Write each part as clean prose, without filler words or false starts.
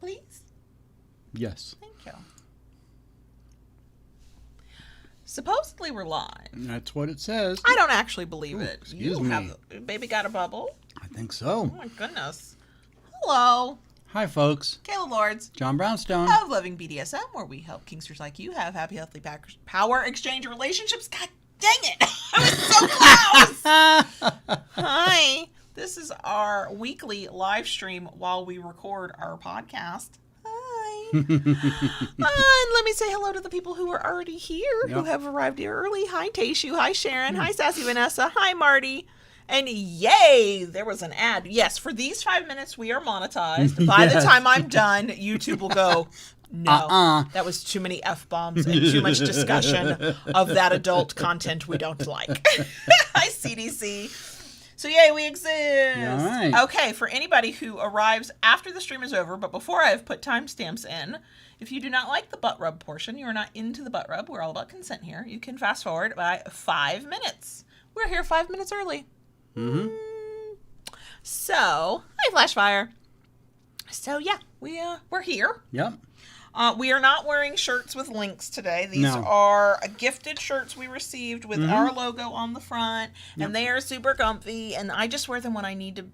please? Yes. Thank you. Supposedly we're live. That's what it says. I don't actually believe it. Excuse me. Baby got a bubble? I think so. Oh my goodness. Hello. Hi, folks. Kayla Lords. John Brownstone. Of Loving BDSM, where we help kinksters like you have happy, healthy power exchange relationships. God dang it. I was so close. Hi. This is our weekly live stream while we record our podcast. Hi. And let me say hello to the people who are already here, who have arrived here early. Hi, Tayshu. Hi, Sharon. Hi, Sassy Vanessa. Hi, Marty. And yay, there was an ad. Yes, for these 5 minutes, we are monetized. By the time I'm done, YouTube will go, no, that was too many F-bombs and too much discussion of that adult content we don't like. Hi, CDC. So yay, we exist. All right. Okay, for anybody who arrives after the stream is over, but before I have put timestamps in, if you do not like the butt rub portion, you are not into the butt rub, we're all about consent here, you can fast forward by 5 minutes. We're here 5 minutes early. Mm-hmm. So, hi Flashfire. So yeah, we're here. Yep. We are not wearing shirts with links today. These are gifted shirts we received with our logo on the front, and they are super comfy, and I just wear them when I need to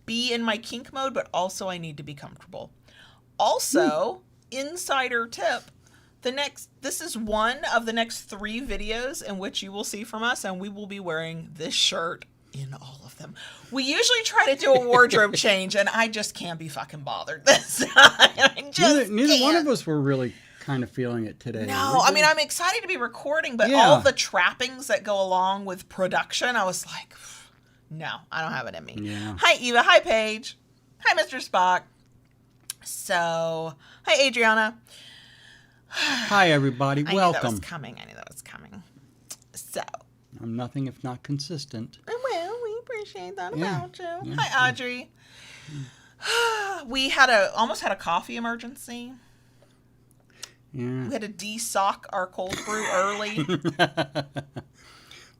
be in my kink mode, but also I need to be comfortable. Also, insider tip, this is one of the next 3 videos in which you will see from us, and we will be wearing this shirt in all of them. We usually try to do a wardrobe change, and I just can't be fucking bothered this time. Neither one of us were really kind of feeling it today. No, I mean, I'm excited to be recording, but all the trappings that go along with production, I was like, no, I don't have it in me. Yeah. Hi, Eva. Hi, Paige. Hi, Mr. Spock. So, hi, Adriana. Hi, everybody. Welcome. I knew that was coming. So. I'm nothing if not consistent. Well, we appreciate that about you. Yeah. Hi, Audrey. We almost had a coffee emergency. Yeah. We had to de-sock our cold brew early.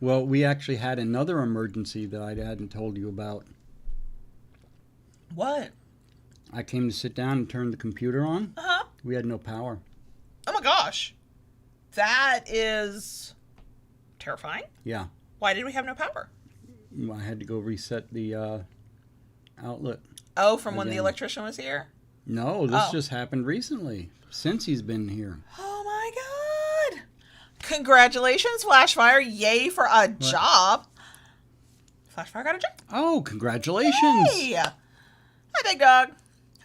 Well, we actually had another emergency that I hadn't told you about. What? I came to sit down and turn the computer on. Uh-huh. We had no power. Oh my gosh. That is terrifying. Yeah. Why did we have no power? I had to go reset the outlet. Oh, from when the electrician was here? No, this just happened recently, since he's been here. Oh my God. Congratulations, Flashfire. Yay for a job. Flashfire got a job. Oh, congratulations. Hey. Hi, Big Dog.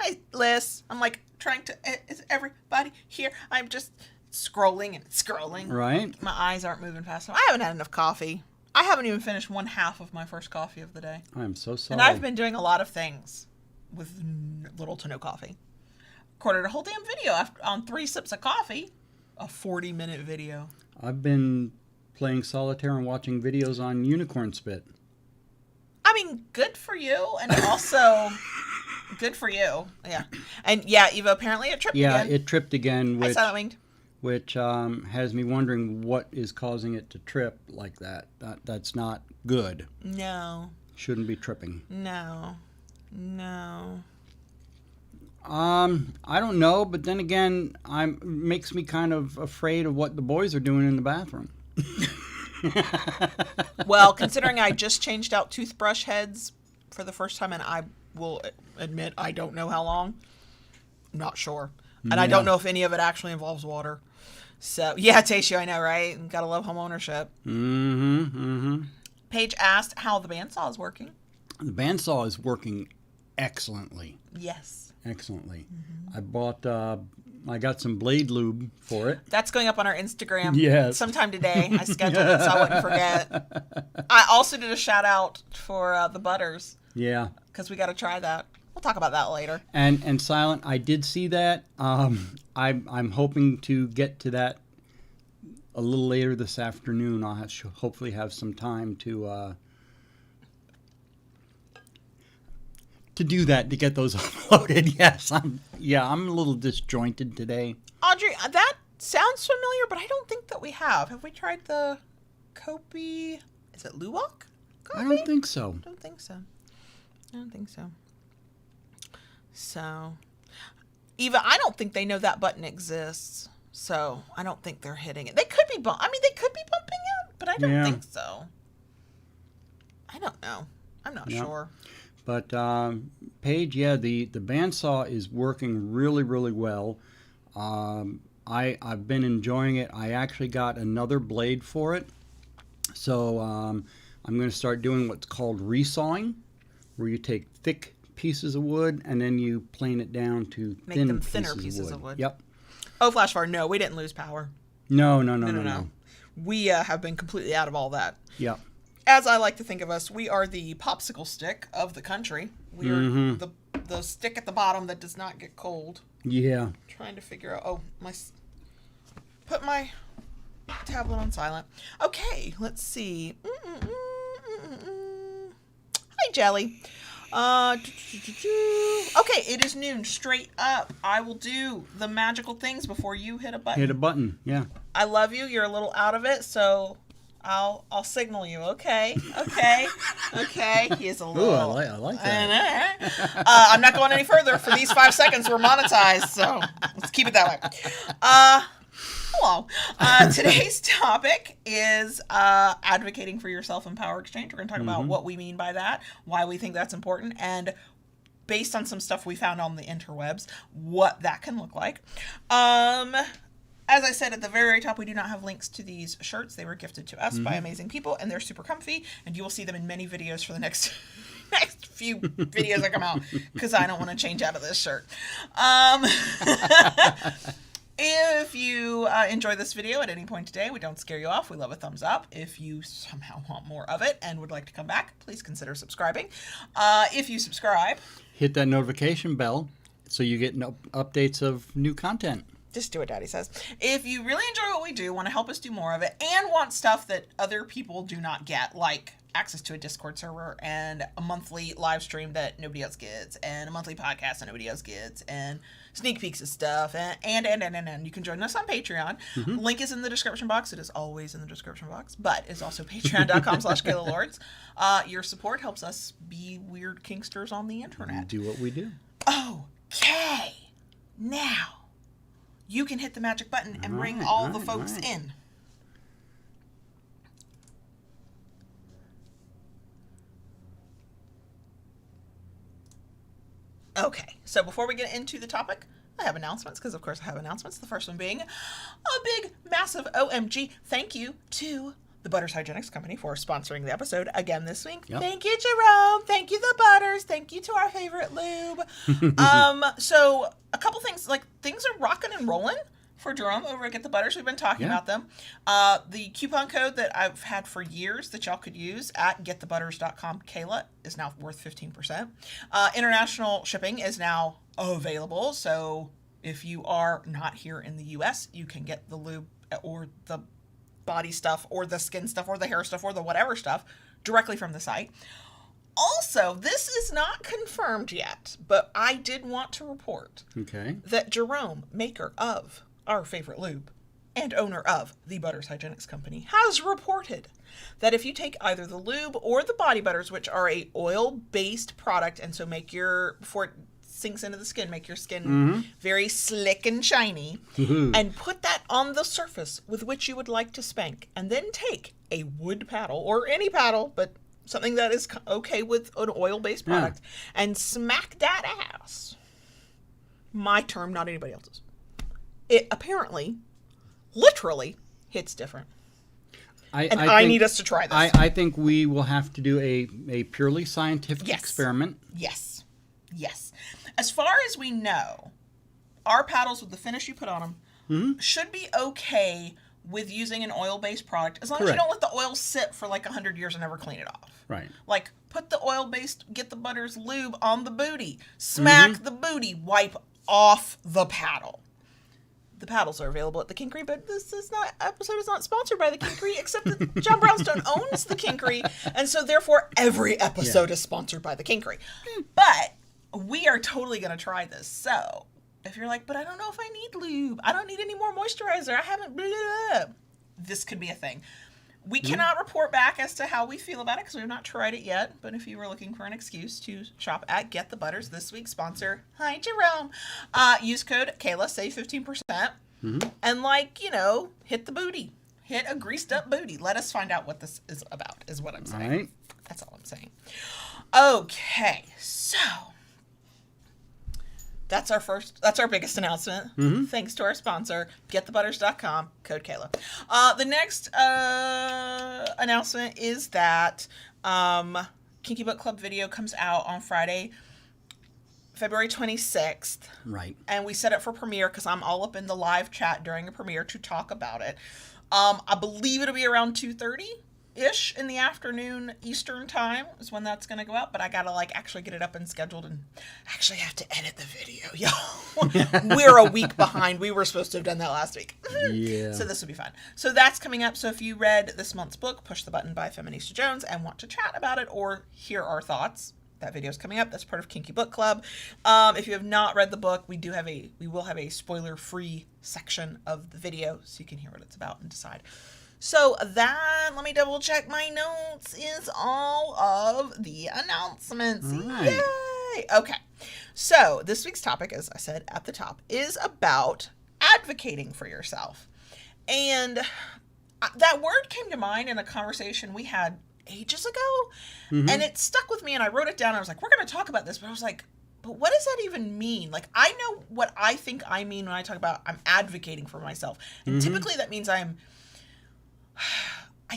Hi, Liz. I'm like trying to, is everybody here? I'm just scrolling and scrolling. Right. My eyes aren't moving fast enough. I haven't had enough coffee. I haven't even finished 1/2 of my first coffee of the day. I'm so sorry. And I've been doing a lot of things with little to no coffee. Recorded a whole damn video on 3 sips of coffee. A 40-minute video. I've been playing solitaire and watching videos on unicorn spit. I mean, good for you, and also good for you. Yeah. And yeah, Eva, apparently it tripped again. Yeah, it tripped again, which has me wondering what is causing it to trip like that. That's not good. No. Shouldn't be tripping. No. I don't know, but then again, makes me kind of afraid of what the boys are doing in the bathroom. Well, considering I just changed out toothbrush heads for the first time, and I will admit I don't know how long. Not sure. And I don't know if any of it actually involves water. So, yeah, Tayshu, I know, right? Gotta love home ownership. Paige asked how the bandsaw is working. The bandsaw is working excellently. Yes. Excellently. I got some blade lube for it. That's going up on our Instagram sometime today. I scheduled it so I wouldn't forget. I also did a shout out for the butters. Yeah. Because we got to try that. We'll talk about that later. And Silent, I did see that. I'm hoping to get to that a little later this afternoon. I'll hopefully have some time to do that, to get those uploaded. Yes, I'm a little disjointed today. Audrey, that sounds familiar, but I don't think that we have. Have we tried the Kopi? Is it Luwak coffee? I don't think so. I don't think so. So, Eva, I don't think they know that button exists. So I don't think they're hitting it. They could be they could be bumping it, but I don't think so. I don't know. I'm not sure. But Paige, the bandsaw is working really, really well. I've been enjoying it. I actually got another blade for it. So I'm going to start doing what's called resawing, where you take thick pieces of wood and then you plane it down to make them thinner pieces of wood. Yep. Oh, flash forward. No, we didn't lose power. No. We have been completely out of all that. Yep. As I like to think of us, we are the popsicle stick of the country. We are the stick at the bottom that does not get cold. Yeah. Trying to figure out. Put my tablet on silent. Okay, let's see. Hi, Jelly. Okay, it is noon. Straight up. I will do the magical things before you hit a button. Hit a button, yeah. I love you. You're a little out of it, so I'll signal you. Okay. He is a little. Ooh, I like that. I'm not going any further. For these 5 seconds, we're monetized, so let's keep it that way. Hello. Today's topic is advocating for your self-empower exchange. We're going to talk about what we mean by that, why we think that's important, and based on some stuff we found on the interwebs, what that can look like. As I said at the very, very top, we do not have links to these shirts. They were gifted to us by amazing people, and they're super comfy, and you will see them in many videos for the next few videos that come out, because I don't want to change out of this shirt. If you enjoy this video at any point today, we don't scare you off. We love a thumbs up. If you somehow want more of it and would like to come back, please consider subscribing. If you subscribe, hit that notification bell so you get updates of new content. Just do what Daddy says. If you really enjoy what we do, want to help us do more of it, and want stuff that other people do not get, like access to a Discord server and a monthly live stream that nobody else gets, and a monthly podcast that nobody else gets, and sneak peeks of stuff, and you can join us on Patreon. Link is in the description box. It is always in the description box, but it's also patreon.com/KaylaLords. Your support helps us be weird kinksters on the internet. Do what we do. Okay. Now, you can hit the magic button and bring all the folks in. Okay, so before we get into the topic, I have announcements, because of course I have announcements. The first one being a big, massive OMG thank you to the Butters Hygienics Company for sponsoring the episode again this week. Yep. Thank you, Jerome. Thank you, the Butters. Thank you to our favorite lube. So a couple things, things are rocking and rolling for Jerome over at Get the Butters. We've been talking about them. The coupon code that I've had for years that y'all could use at getthebutters.com, Kayla, is now worth 15%. International shipping is now available, so if you are not here in the U.S., you can get the lube or the body stuff or the skin stuff or the hair stuff or the whatever stuff directly from the site. Also, this is not confirmed yet, but I did want to report that Jerome, maker of our favorite lube and owner of the Butters Hygienics Company, has reported that if you take either the lube or the body butters, which are a oil-based product, and so before it sinks into the skin, make your skin very slick and shiny, and put that on the surface with which you would like to spank, and then take a wood paddle, or any paddle, but something that is okay with an oil-based product, and smack that ass. My term, not anybody else's. It apparently, literally, hits different. I need us to try this. I think we will have to do a purely scientific experiment. Yes. As far as we know, our paddles with the finish you put on them should be okay with using an oil-based product, as long as you don't let the oil sit for 100 years and never clean it off. Right. Put the oil-based Get the Butters lube on the booty. Smack the booty. Wipe off the paddle. The paddles are available at the Kinkery, but this episode is not sponsored by the Kinkery, except that John Brownstone owns the Kinkery, and so therefore every episode is sponsored by the Kinkery. But we are totally going to try this. So if you're like, but I don't know if I need lube, I don't need any more moisturizer, I haven't, blah, blah, blah, this could be a thing. We cannot report back as to how we feel about it because we have not tried it yet. But if you were looking for an excuse to shop at Get the Butters, this week's sponsor, hi Jerome, use code Kayla, save 15%, and hit the booty, hit a greased up booty. Let us find out what this is about. Is what I'm saying. All right. That's all I'm saying. Okay, so. That's our biggest announcement. Thanks to our sponsor, getthebutters.com, code Kayla. The next announcement is that Kinky Book Club video comes out on Friday, February 26th. Right. And we set it for premiere because I'm all up in the live chat during a premiere to talk about it. I believe it'll be around 2:30-ish in the afternoon Eastern time is when that's going to go out, but I got to actually get it up and scheduled and actually have to edit the video, yo. We're a week behind. We were supposed to have done that last week. Yeah. So this will be fun. So that's coming up. So if you read this month's book, Push the Button by Feminista Jones, and want to chat about it or hear our thoughts, that video is coming up. That's part of Kinky Book Club. If you have not read the book, we will have a spoiler-free section of the video so you can hear what it's about and decide. So that, let me double check my notes, is all of the announcements. Right. Yay! Okay. So this week's topic, as I said at the top, is about advocating for yourself. And that word came to mind in a conversation we had ages ago. And it stuck with me and I wrote it down. And I was like, we're going to talk about this. But I was like, but what does that even mean? I know what I think I mean when I talk about I'm advocating for myself. And typically that means I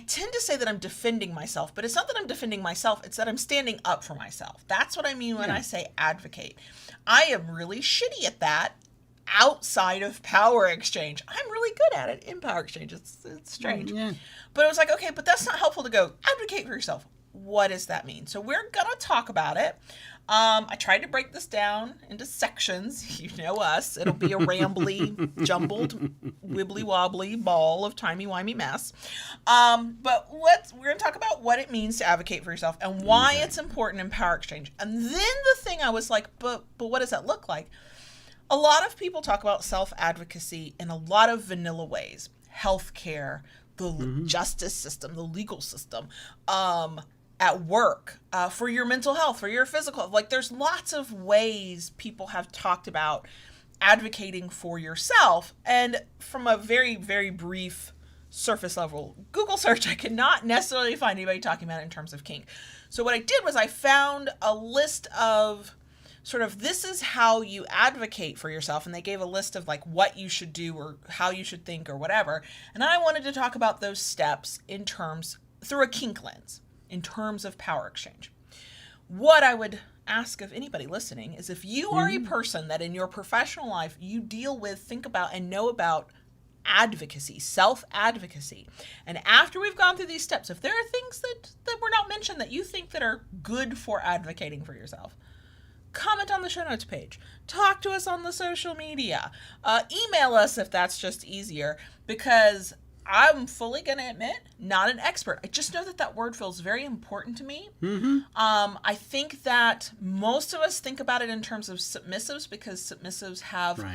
tend to say that I'm defending myself, but it's not that I'm defending myself, it's that I'm standing up for myself. That's what I mean when I say advocate. I am really shitty at that outside of power exchange. I'm really good at it in power exchange. It's strange. Yeah. But I was like, okay, but that's not helpful to go advocate for yourself. What does that mean? So we're going to talk about it. I tried to break this down into sections. You know us. It'll be a rambly, jumbled, wibbly-wobbly ball of timey-wimey mess. But we're going to talk about what it means to advocate for yourself and why it's important in power exchange. And then the thing I was like, but what does that look like? A lot of people talk about self-advocacy in a lot of vanilla ways. Healthcare, the justice system, the legal system, at work, for your mental health, for your physical health. There's lots of ways people have talked about advocating for yourself. And from a very, very brief surface level Google search, I could not necessarily find anybody talking about it in terms of kink. So what I did was I found a list of sort of, this is how you advocate for yourself. And they gave a list of what you should do or how you should think or whatever. And I wanted to talk about those steps through a kink lens. In terms of power exchange. What I would ask of anybody listening is if you are a person that in your professional life you deal with, think about, and know about advocacy, self-advocacy. And after we've gone through these steps, if there are things that were not mentioned that you think that are good for advocating for yourself, comment on the show notes page. Talk to us on the social media. Email us if that's just easier, because I'm fully going to admit, not an expert. I just know that word feels very important to me. I think that most of us think about it in terms of submissives because submissives have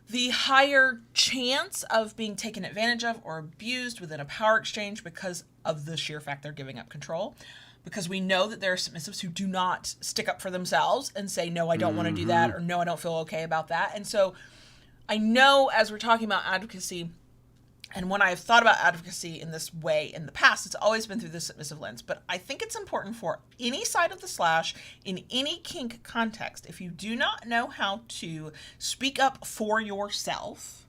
the higher chance of being taken advantage of or abused within a power exchange because of the sheer fact they're giving up control. Because we know that there are submissives who do not stick up for themselves and say, no, I don't want to do that, or no, I don't feel okay about that. And so I know as we're talking about advocacy, and when I've thought about advocacy in this way in the past, it's always been through the submissive lens. But I think it's important for any side of the slash, in any kink context, if you do not know how to speak up for yourself,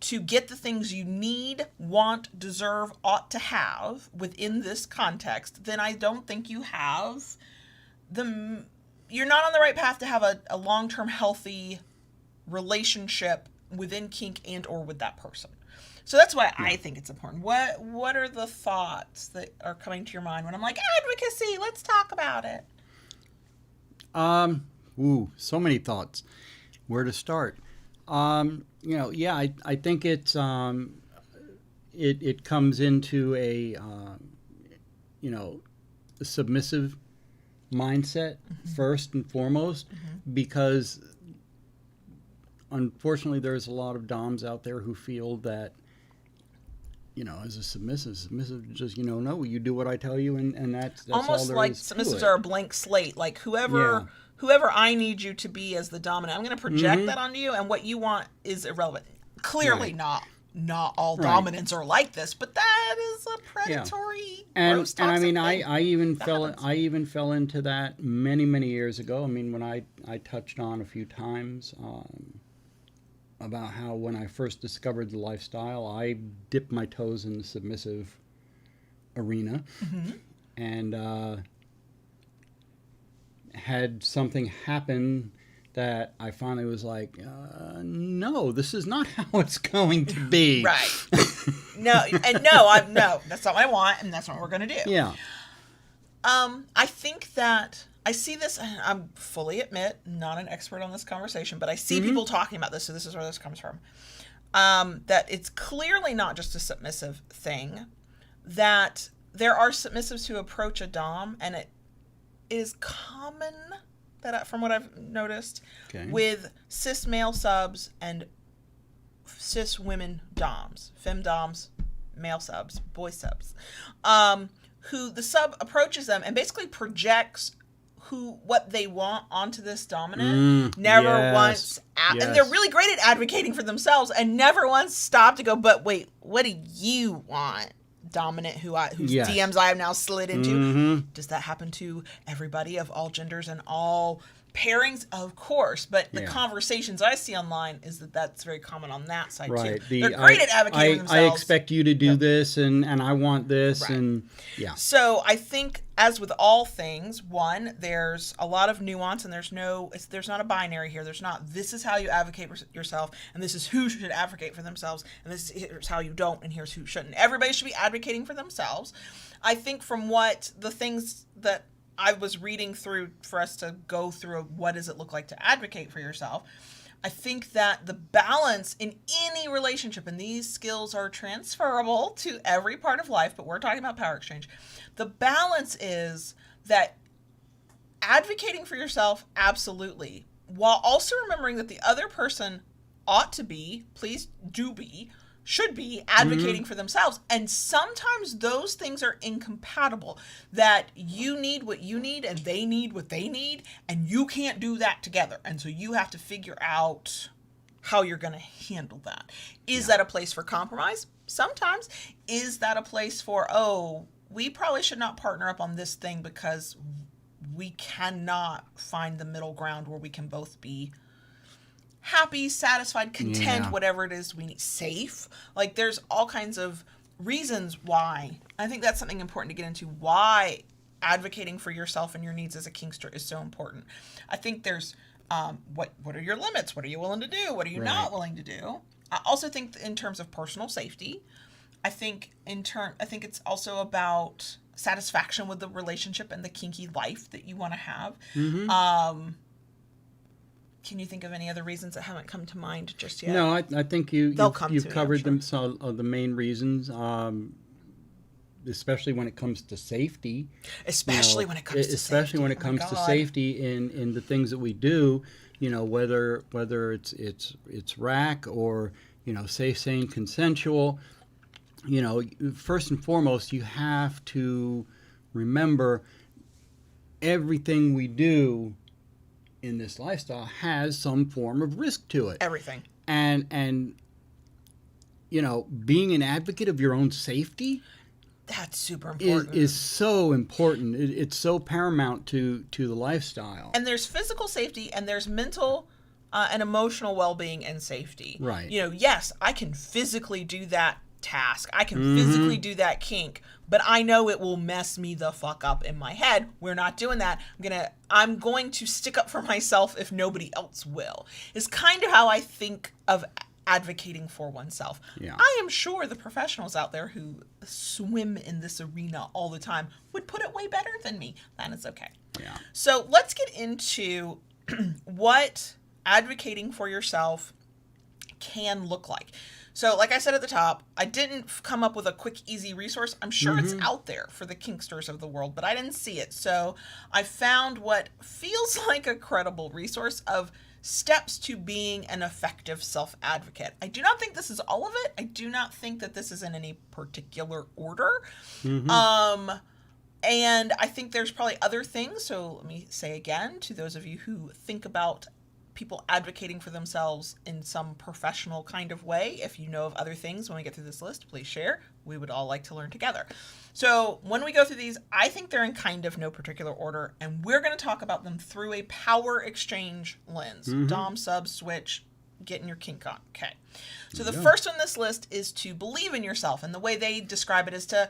to get the things you need, want, deserve, ought to have within this context, then I don't think you have you're not on the right path to have a long-term healthy relationship within kink and or with that person. So that's why I think it's important. What are the thoughts that are coming to your mind when I'm like, advocacy, let's talk about it? So many thoughts. Where to start? I think it's it comes into a submissive mindset first and foremost, because unfortunately there's a lot of doms out there who feel that as a submissive just, no, you do what I tell you, and that's almost all there like is to submissives it. are a blank slate. Like whoever I need you to be as the dominant, I'm going to project that onto you, and what you want is irrelevant. Clearly not all dominants are like this, but that is a predatory, gross, toxic and I mean, thing. I even fell into that many years ago. I mean, when I touched on a few times about how when I first discovered the lifestyle, I dipped my toes in the submissive arena, and had something happen that I finally was like, no, this is not how it's going to be. Right. No, that's not what I want, and that's not what we're going to do. Yeah. I think that I see this, and I'm fully admit, not an expert on this conversation, but I see people talking about this, so this is where this comes from. That it's clearly not just a submissive thing, that there are submissives who approach a dom, and it is common that, from what I've noticed, with cis male subs and cis women doms, femdoms, male subs, boy subs, who the sub approaches them and basically projects what they want onto this dominant, never once, and they're really great at advocating for themselves, and never once stop to go, but wait, what do you want, dominant, whose DMs I have now slid into? Does that happen to everybody of all genders and all pairings? Of course, but the conversations I see online is that's very common on that side too. They're great at advocating for themselves. I expect you to do this, and I want this, and So I think, as with all things, one, there's a lot of nuance, and there's not a binary here. There's not, this is how you advocate for yourself, and this is who should advocate for themselves, and here's how you don't, and here's who shouldn't. Everybody should be advocating for themselves. I think from what the things that I was reading through for us to go through, what does it look like to advocate for yourself, I think that the balance in any relationship, and these skills are transferable to every part of life, but we're talking about power exchange. The balance is that advocating for yourself, absolutely, while also remembering that the other person ought to be, should be advocating for themselves. And sometimes those things are incompatible, that you need what you need and they need what they need, and you can't do that together. And so you have to figure out how you're going to handle that. Is that a place for compromise? Sometimes. Is that a place for, we probably should not partner up on this thing because we cannot find the middle ground where we can both be happy, satisfied, content, whatever it is we need, safe. Like, there's all kinds of reasons why. I think that's something important to get into, why advocating for yourself and your needs as a kinkster is so important. I think there's what are your limits? What are you willing to do? What are you not willing to do? I also think in terms of personal safety, I think it's also about satisfaction with the relationship and the kinky life that you want to have. Can you think of any other reasons that haven't come to mind just yet? No, I think you've covered them, some of the main reasons, especially when it comes to safety. Especially when it comes to safety in the things that we do, whether it's rack or, safe, sane, consensual. First and foremost, you have to remember everything we do in this lifestyle has some form of risk to it. Everything. And being an advocate of your own safety, that's super important. Is so important. It's so paramount to the lifestyle. And there's physical safety, and there's mental and emotional well-being and safety. Right. Yes, I can physically do that task. I can physically do that kink, but I know it will mess me the fuck up in my head. We're not doing that. I'm going to stick up for myself if nobody else will. Is kind of how I think of advocating for oneself. Yeah. I am sure the professionals out there who swim in this arena all the time would put it way better than me. That is okay. Yeah. So let's get into what advocating for yourself can look like. So, like I said at the top, I didn't come up with a quick, easy resource. I'm sure it's out there for the kinksters of the world, but I didn't see it. So, I found what feels like a credible resource of steps to being an effective self-advocate. I do not think this is all of it. I do not think that this is in any particular order. And I think there's probably other things. So, let me say again to those of you who think about people advocating for themselves in some professional kind of way. If you know of other things when we get through this list, please share. We would all like to learn together. So when we go through these, I think they're in kind of no particular order, and we're going to talk about them through a power exchange lens. Dom, sub, switch, getting your kink on. Okay. So the first on this list is to believe in yourself, and the way they describe it is to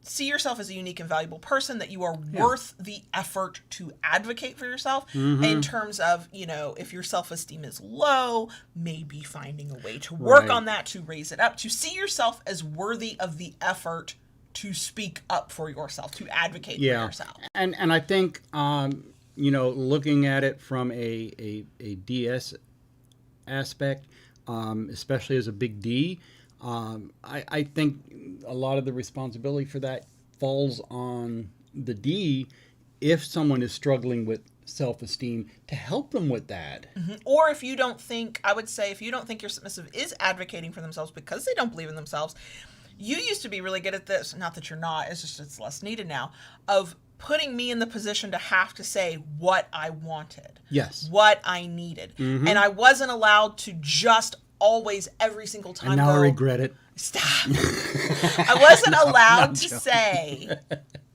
see yourself as a unique and valuable person, that you are worth the effort to advocate for yourself in terms of, if your self-esteem is low, maybe finding a way to work on that, to raise it up, to see yourself as worthy of the effort to speak up for yourself, to advocate for yourself. And I think, looking at it from a DS aspect, especially as a big D, I think a lot of the responsibility for that falls on the D if someone is struggling with self-esteem, to help them with that. Or if you don't think, I would say, if you don't think your submissive is advocating for themselves because they don't believe in themselves, you used to be really good at this, not that you're not, it's just it's less needed now, of putting me in the position to have to say what I wanted. Yes. What I needed. And I wasn't allowed to just always, every single time, and now I regret it. Stop. I wasn't allowed to say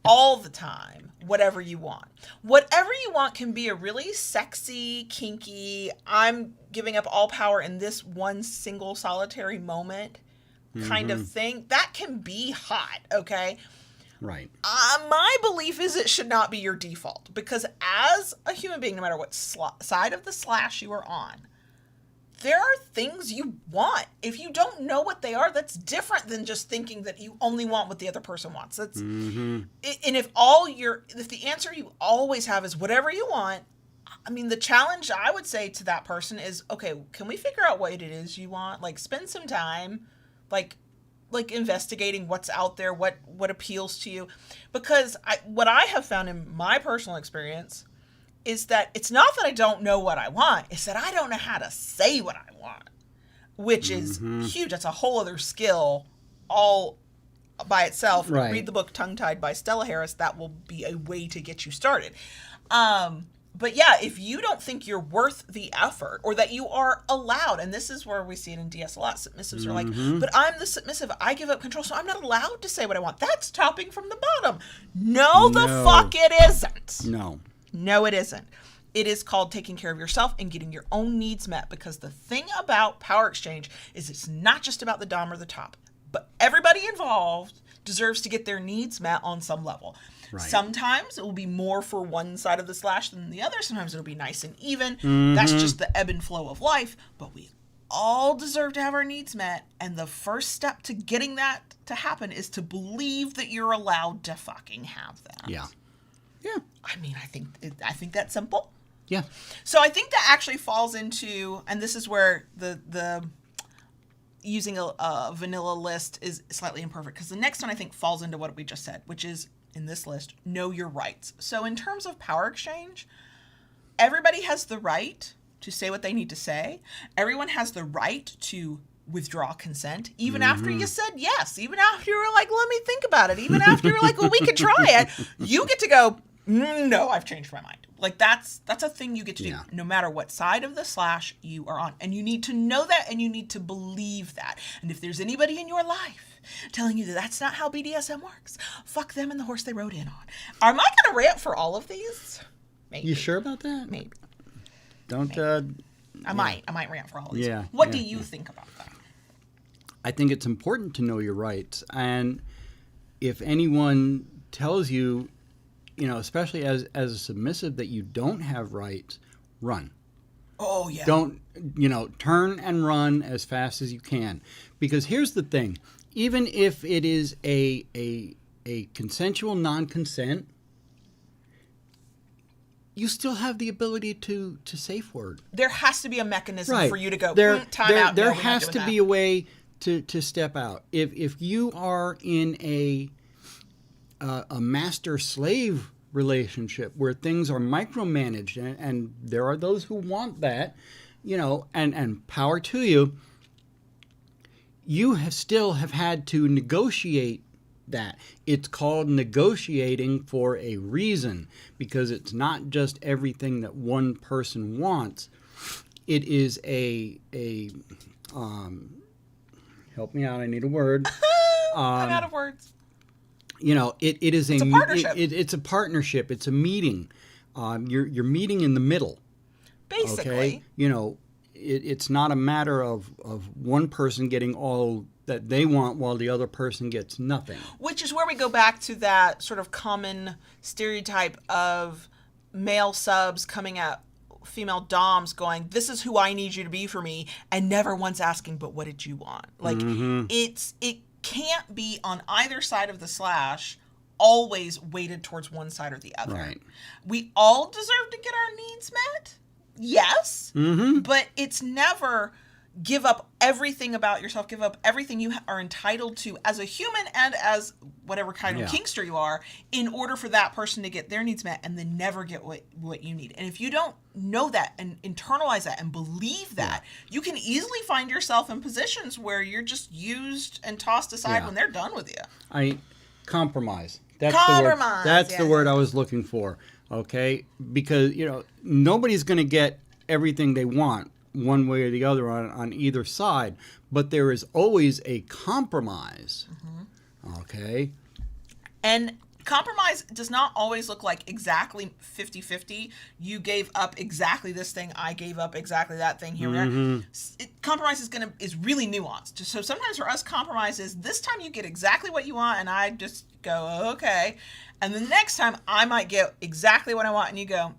all the time, whatever you want. Whatever you want can be a really sexy, kinky, I'm giving up all power in this one single solitary moment kind of thing. That can be hot, okay? Right. My belief is it should not be your default, because as a human being, no matter what side of the slash you are on, there are things you want. If you don't know what they are, that's different than just thinking that you only want what the other person wants. That's and if the answer you always have is whatever you want, I mean, the challenge I would say to that person is, okay, can we figure out what it is you want? Like, spend some time, like investigating what's out there, what appeals to you. Because what I have found in my personal experience is that it's not that I don't know what I want, it's that I don't know how to say what I want, which is huge. That's a whole other skill all by itself. Right. Read the book Tongue-Tied by Stella Harris. That will be a way to get you started. But yeah, if you don't think you're worth the effort, or that you are allowed, and this is where we see it in DS a lot, submissives are like, but I'm the submissive, I give up control, so I'm not allowed to say what I want. That's topping from the bottom. No, the fuck it isn't. No, it isn't. It is called taking care of yourself and getting your own needs met, because the thing about power exchange is it's not just about the dom or the top, but everybody involved deserves to get their needs met on some level. Right. Sometimes it will be more for one side of the slash than the other. Sometimes it'll be nice and even. That's just the ebb and flow of life. But we all deserve to have our needs met. And the first step to getting that to happen is to believe that you're allowed to fucking have that. Yeah. I mean, I think that's simple. Yeah. So I think that actually falls into, and this is where the using a vanilla list is slightly imperfect, because the next one I think falls into what we just said, which is, in this list, know your rights. So in terms of power exchange, everybody has the right to say what they need to say. Everyone has the right to withdraw consent, even after you said yes, even after you were like, let me think about it, even after you were like, well, we could try it. You get to go, no, I've changed my mind. Like, that's a thing you get to do, no matter what side of the slash you are on. And you need to know that, and you need to believe that. And if there's anybody in your life telling you that that's not how BDSM works, fuck them and the horse they rode in on. Am I going to rant for all of these? Maybe. You sure about that? Maybe. Don't. I might rant for all of these. Yeah. What do you think about that? I think it's important to know your rights. And if anyone tells you, especially as a submissive, that you don't have rights, run. Oh, yeah. Don't, turn and run as fast as you can. Because here's the thing. Even if it is a consensual non-consent, you still have the ability to safe word. There has to be a mechanism Right. for you to go, time there out. There No, we're not has doing to that. be a way to step out. If you are in a master-slave relationship where things are micromanaged, and there are those who want that, and power to you, you still have had to negotiate that. It's called negotiating for a reason, because it's not just everything that one person wants. It is help me out, I need a word. I'm out of words. It is It's a partnership. It's a partnership. It's a meeting. You're meeting in the middle. Basically. Okay? It's not a matter of one person getting all that they want while the other person gets nothing. Which is where we go back to that sort of common stereotype of male subs coming at female doms going, this is who I need you to be for me, and never once asking, but what did you want? Like, it can't be on either side of the slash always weighted towards one side or the other. Right. We all deserve to get our needs met. Yes. But it's never give up everything about yourself, give up everything you are entitled to as a human and as whatever kind of kinkster you are, in order for that person to get their needs met, and then never get what you need. And if you don't know that and internalize that and believe that, you can easily find yourself in positions where you're just used and tossed aside when they're done with you. Compromise. That's Compromise. That's the word I was looking for. Okay? Because, nobody's going to get everything they want one way or the other on either side, but there is always a compromise. Okay? And compromise does not always look like exactly 50-50. You gave up exactly this thing, I gave up exactly that thing here. Compromise is really nuanced. So sometimes for us, compromise is this time you get exactly what you want, and I just go, okay. And the next time I might get exactly what I want, and you go,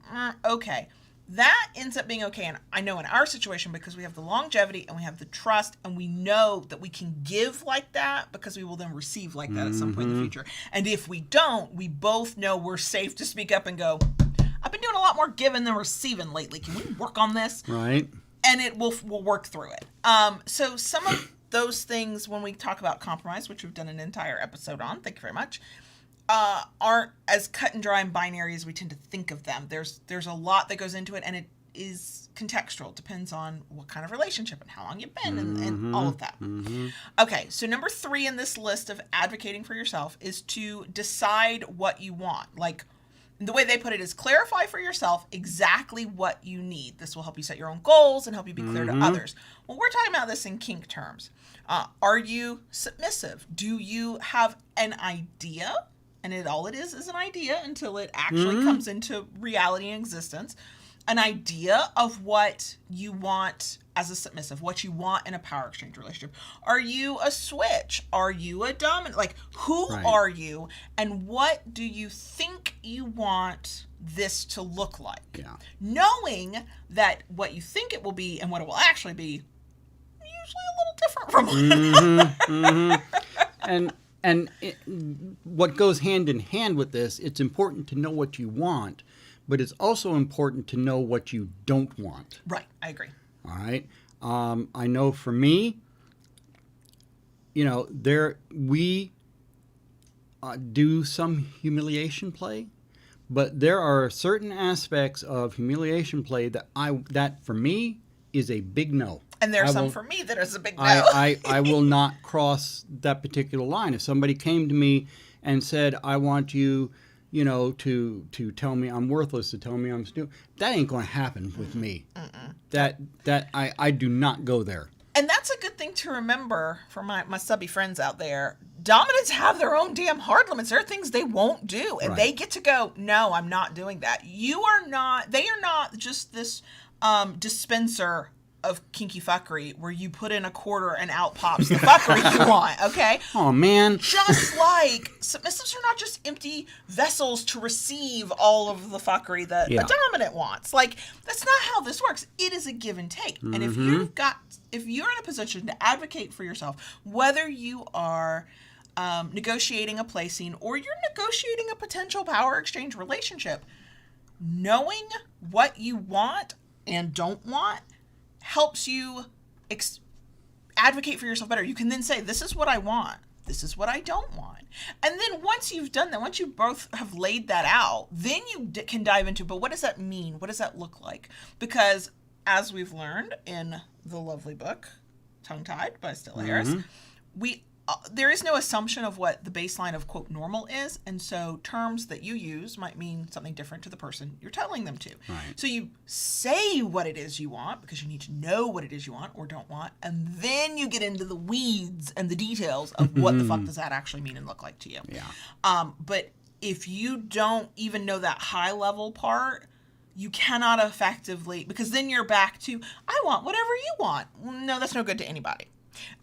okay. That ends up being okay. And I know in our situation, because we have the longevity and we have the trust, and we know that we can give like that because we will then receive like that at some point in the future. And if we don't, we both know we're safe to speak up and go, I've been doing a lot more giving than receiving lately. Can we work on this? Right. And it will work through it. So some of those things, when we talk about compromise, which we've done an entire episode on, thank you very much, aren't as cut and dry and binary as we tend to think of them. There's a lot that goes into it, and it is contextual. It depends on what kind of relationship and how long you've been and all of that. Okay, so number 3 in this list of advocating for yourself is to decide what you want. Like, the way they put it is clarify for yourself exactly what you need. This will help you set your own goals and help you be clear to others. Well, we're talking about this in kink terms. Are you submissive? Do you have an idea? And all it is an idea until it actually comes into reality and existence. An idea of what you want as a submissive, what you want in a power exchange relationship. Are you a switch? Are you a dominant? Like, who are you? And what do you think you want this to look like? Yeah. Knowing that what you think it will be and what it will actually be, usually a little different from one another. And what goes hand in hand with this, it's important to know what you want, but it's also important to know what you don't want. Right, I agree. All right? I know for me, we do some humiliation play, but there are certain aspects of humiliation play that for me is a big no. And there's some for me that is a big no. I will not cross that particular line. If somebody came to me and said, I want you, to tell me I'm worthless, to tell me I'm stupid, that ain't going to happen with me. I do not go there. And that's a good thing to remember for my subby friends out there. Dominants have their own damn hard limits. There are things they won't do. And they get to go, no, I'm not doing that. They are not just this dispenser of kinky fuckery where you put in a quarter and out pops the fuckery you want, okay? Oh, man. Just like submissives are not just empty vessels to receive all of the fuckery that a dominant wants. Like, that's not how this works. It is a give and take. And if you're in a position to advocate for yourself, whether you are negotiating a placing or you're negotiating a potential power exchange relationship, knowing what you want and don't want helps you advocate for yourself better. You can then say, this is what I want. This is what I don't want. And then once you've done that, once you both have laid that out, then you can dive into, but what does that mean? What does that look like? Because as we've learned in the lovely book, Tongue-Tied by Stella Harris, there is no assumption of what the baseline of, quote, normal is. And so terms that you use might mean something different to the person you're telling them to. Right. So you say what it is you want because you need to know what it is you want or don't want. And then you get into the weeds and the details of what the fuck does that actually mean and look like to you. Yeah. But if you don't even know that high level part, you cannot effectively, because then you're back to, I want whatever you want. No, that's no good to anybody.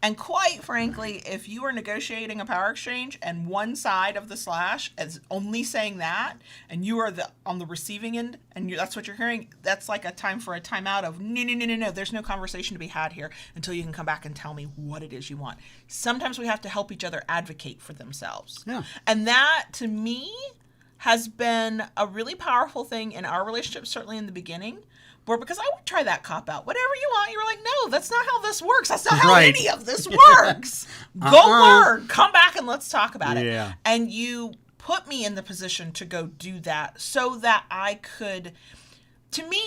And quite frankly, if you are negotiating a power exchange and one side of the slash is only saying that, and you are on the receiving end, and that's what you're hearing, that's like a time for a timeout of, no, there's no conversation to be had here until you can come back and tell me what it is you want. Sometimes we have to help each other advocate for themselves. Yeah. And that, to me, has been a really powerful thing in our relationship, certainly in the beginning. Because I would try that cop out. Whatever you want, you were like, no, that's not how this works. That's not how any of this works. Go learn. Come back and let's talk about it. And you put me in the position to go do that so that I could, to me,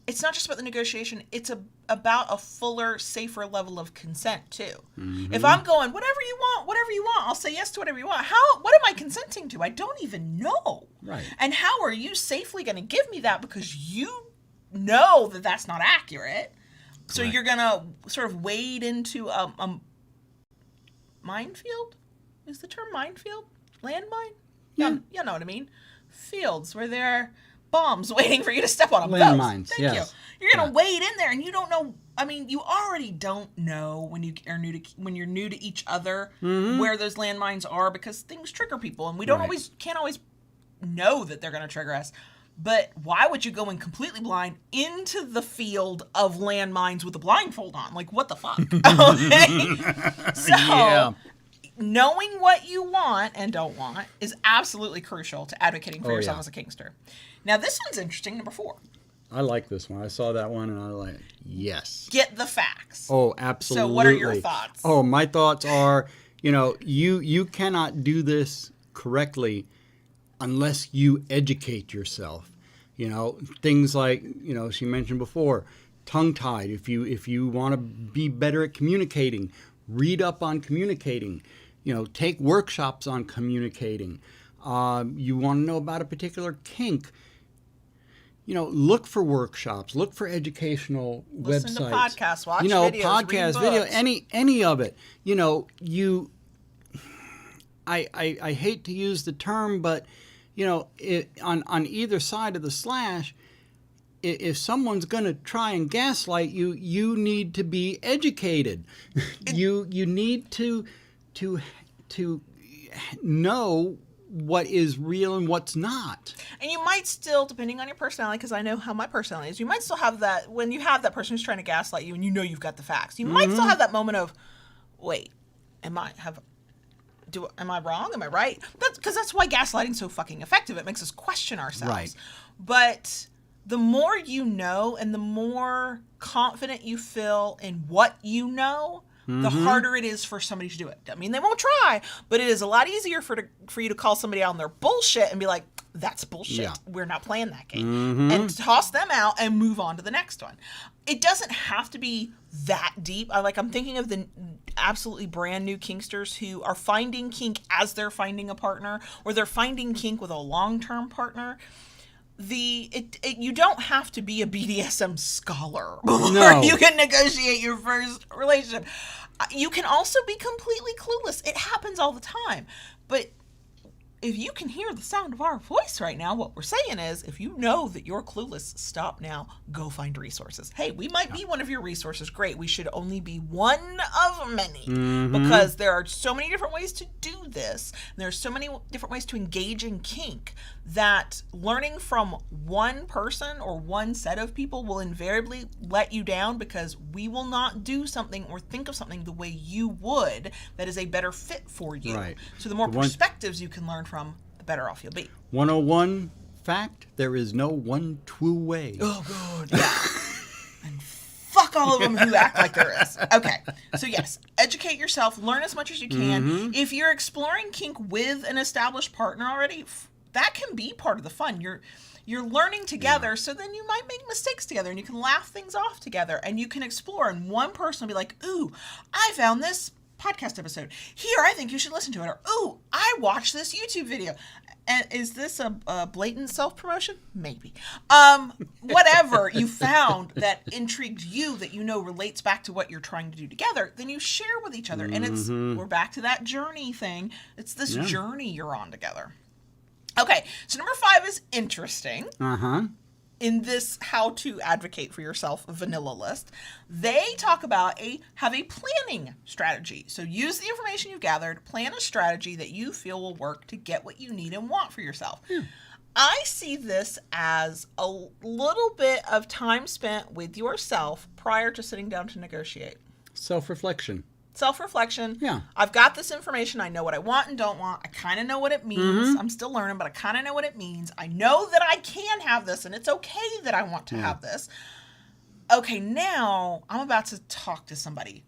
it's not just about the negotiation. It's about a fuller, safer level of consent too. Mm-hmm. If I'm going, whatever you want, I'll say yes to whatever you want. What am I consenting to? I don't even know. Right. And how are you safely going to give me that because you know that that's not accurate? So you're going to sort of wade into a minefield? Is the term minefield? Landmine? Yeah. You know what I mean. Fields where there are bombs waiting for you to step on them. Landmines, Thank you. You're going to wade in there and you don't know. I mean, you already don't know when you're new to each other where those landmines are because things trigger people and we can't always know that they're going to trigger us. But why would you go in completely blind into the field of landmines with a blindfold on? Like, what the fuck? Okay? So, knowing what you want and don't want is absolutely crucial to advocating for yourself as a Kingster. Now, this one's interesting, number 4. I like this one. I saw that one and I was like, yes. Get the facts. Oh, absolutely. So what are your thoughts? Oh, my thoughts are, you cannot do this correctly unless you educate yourself. Things like, she mentioned before, tongue-tied. If you want to be better at communicating, read up on communicating. Take workshops on communicating. You want to know about a particular kink. Look for workshops, look for educational websites. Listen to podcasts, watch videos, read books. Any of it. I hate to use the term, but on either side of the slash, if someone's going to try and gaslight you, you need to be educated. You need to know what is real and what's not. And you might still, depending on your personality, because I know how my personality is, you might still have that, when you have that person who's trying to gaslight you and you know you've got the facts, you might still have that moment of, wait, am I wrong? Am I right? Because that's why gaslighting's so fucking effective. It makes us question ourselves. Right. But the more you know and the more confident you feel in what you know, the harder it is for somebody to do it. I mean, they won't try, but it is a lot easier for you to call somebody out on their bullshit and be like, that's bullshit. Yeah. We're not playing that game. And toss them out and move on to the next one. It doesn't have to be that deep. I'm thinking of the absolutely brand new Kingsters who are finding kink as they're finding a partner, or they're finding kink with a long-term partner. You don't have to be a BDSM scholar before you can negotiate your first relationship. You can also be completely clueless. It happens all the time. But if you can hear the sound of our voice right now, what we're saying is, if you know that you're clueless, stop now, go find resources. Hey, we might be one of your resources. Great. We should only be one of many because there are so many different ways to do this. And there are so many different ways to engage in kink that learning from one person or one set of people will invariably let you down because we will not do something or think of something the way you would that is a better fit for you. Right. So the more perspectives you can learn from, the better off you'll be. 101, fact, there is no one true way. Oh, God, yeah. And fuck all of them who act like there is. Okay, so yes, educate yourself, learn as much as you can. If you're exploring kink with an established partner already, that can be part of the fun. You're learning together, so then you might make mistakes together, and you can laugh things off together, and you can explore, and one person will be like, ooh, I found this podcast episode. Here, I think you should listen to it. Or, ooh, I watched this YouTube video. And is this a blatant self-promotion? Maybe. Whatever you found that intrigued you, that you know relates back to what you're trying to do together, then you share with each other. And we're back to that journey thing. It's this journey you're on together. Okay, so number 5 is interesting. In this how to advocate for yourself vanilla list, they talk about have a planning strategy. So use the information you've gathered, plan a strategy that you feel will work to get what you need and want for yourself. I see this as a little bit of time spent with yourself prior to sitting down to negotiate. Self-reflection. Yeah. I've got this information. I know what I want and don't want. I kind of know what it means. I'm still learning, but I kind of know what it means. I know that I can have this, and it's okay that I want to have this. Okay, now I'm about to talk to somebody.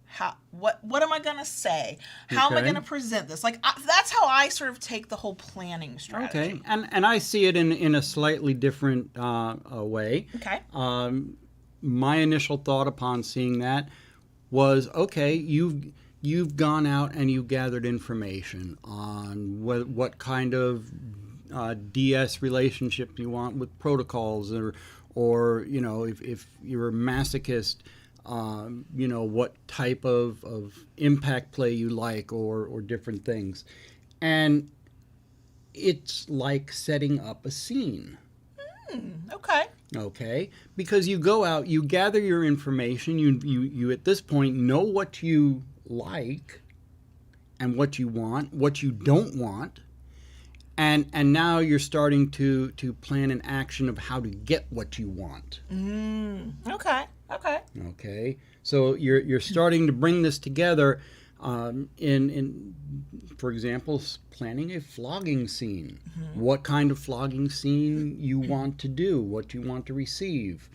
What am I going to say? How am I going to present this? Like, that's how I sort of take the whole planning strategy. Okay, and I see it in a slightly different way. Okay. My initial thought upon seeing that was, okay, you've gone out and you gathered information on what kind of DS relationship you want with protocols, or you know, if you're a masochist, you know, what type of impact play you like, or different things. And it's like setting up a scene. Okay, because you go out, you gather your information, you at this point know what you like and what you want, what you don't want, and now you're starting to plan an action of how to get what you want. Okay, so you're starting to bring this together. In for example, planning a flogging scene. What kind of flogging scene you want to do, what you want to receive,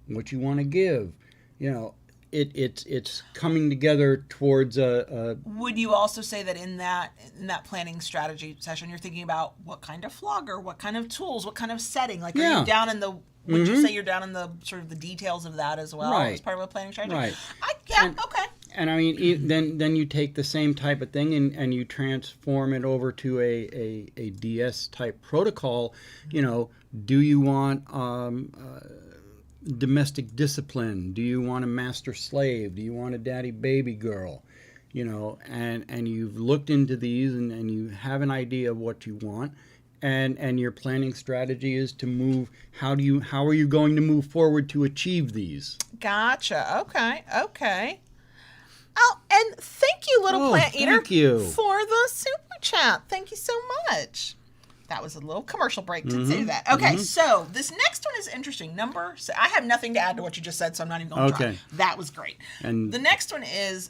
what you want to give. You know, it's coming together towards a. Would you also say that in that planning strategy session, you're thinking about what kind of flogger, what kind of tools, what kind of setting? Like, are you down in the? Would you say you're down in the sort of the details of that as well as part of a planning strategy? Right. Okay. And I mean, then you take the same type of thing and you transform it over to a DS type protocol. You know, do you want domestic discipline? Do you want a master slave? Do you want a daddy baby girl? You know, and you've looked into these and you have an idea of what you want. And your planning strategy is to move. How are you going to move forward to achieve these? Gotcha. Okay. Oh, and thank you, Little Plant Eater, for the super chat. Thank you so much. That was a little commercial break to say that. Okay, so this next one is interesting. I have nothing to add to what you just said, so I'm not even going to try. That was great. And the next one is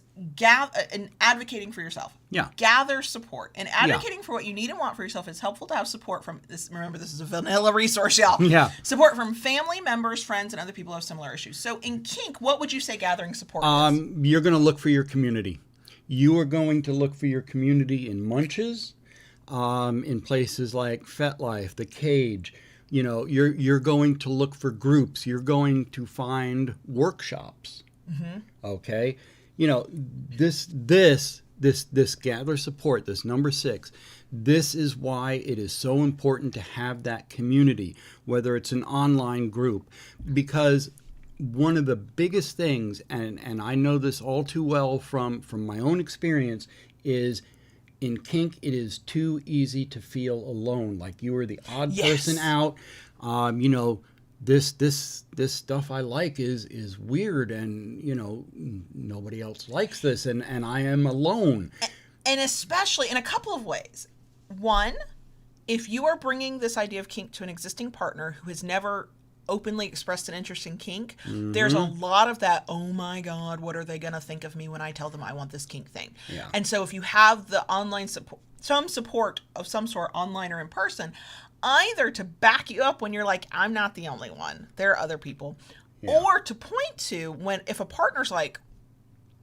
advocating for yourself. Yeah. Gather support. And advocating for what you need and want for yourself is helpful to have support from this. Remember, this is a vanilla resource, y'all. Yeah. Support from family members, friends, and other people who have similar issues. So in kink, what would you say gathering support is? You're going to look for your community. You are going to look for your community in Munches. In places like FetLife, The Cage. You know, you're going to look for groups. You're going to find workshops. Okay, you know, this gather support, this number 6. This is why it is so important to have that community, whether it's an online group, because one of the biggest things, and I know this all too well from my own experience, is in kink, it is too easy to feel alone, like you are the odd person out. You know, this stuff I like is weird, and you know, nobody else likes this, and I am alone. And especially in a couple of ways. One, if you are bringing this idea of kink to an existing partner who has never openly expressed an interest in kink, there's a lot of that, oh my God, what are they going to think of me when I tell them I want this kink thing? And so if you have the online support, some support of some sort, online or in person, either to back you up when you're like, I'm not the only one. There are other people. Yeah. Or to point to if a partner's like,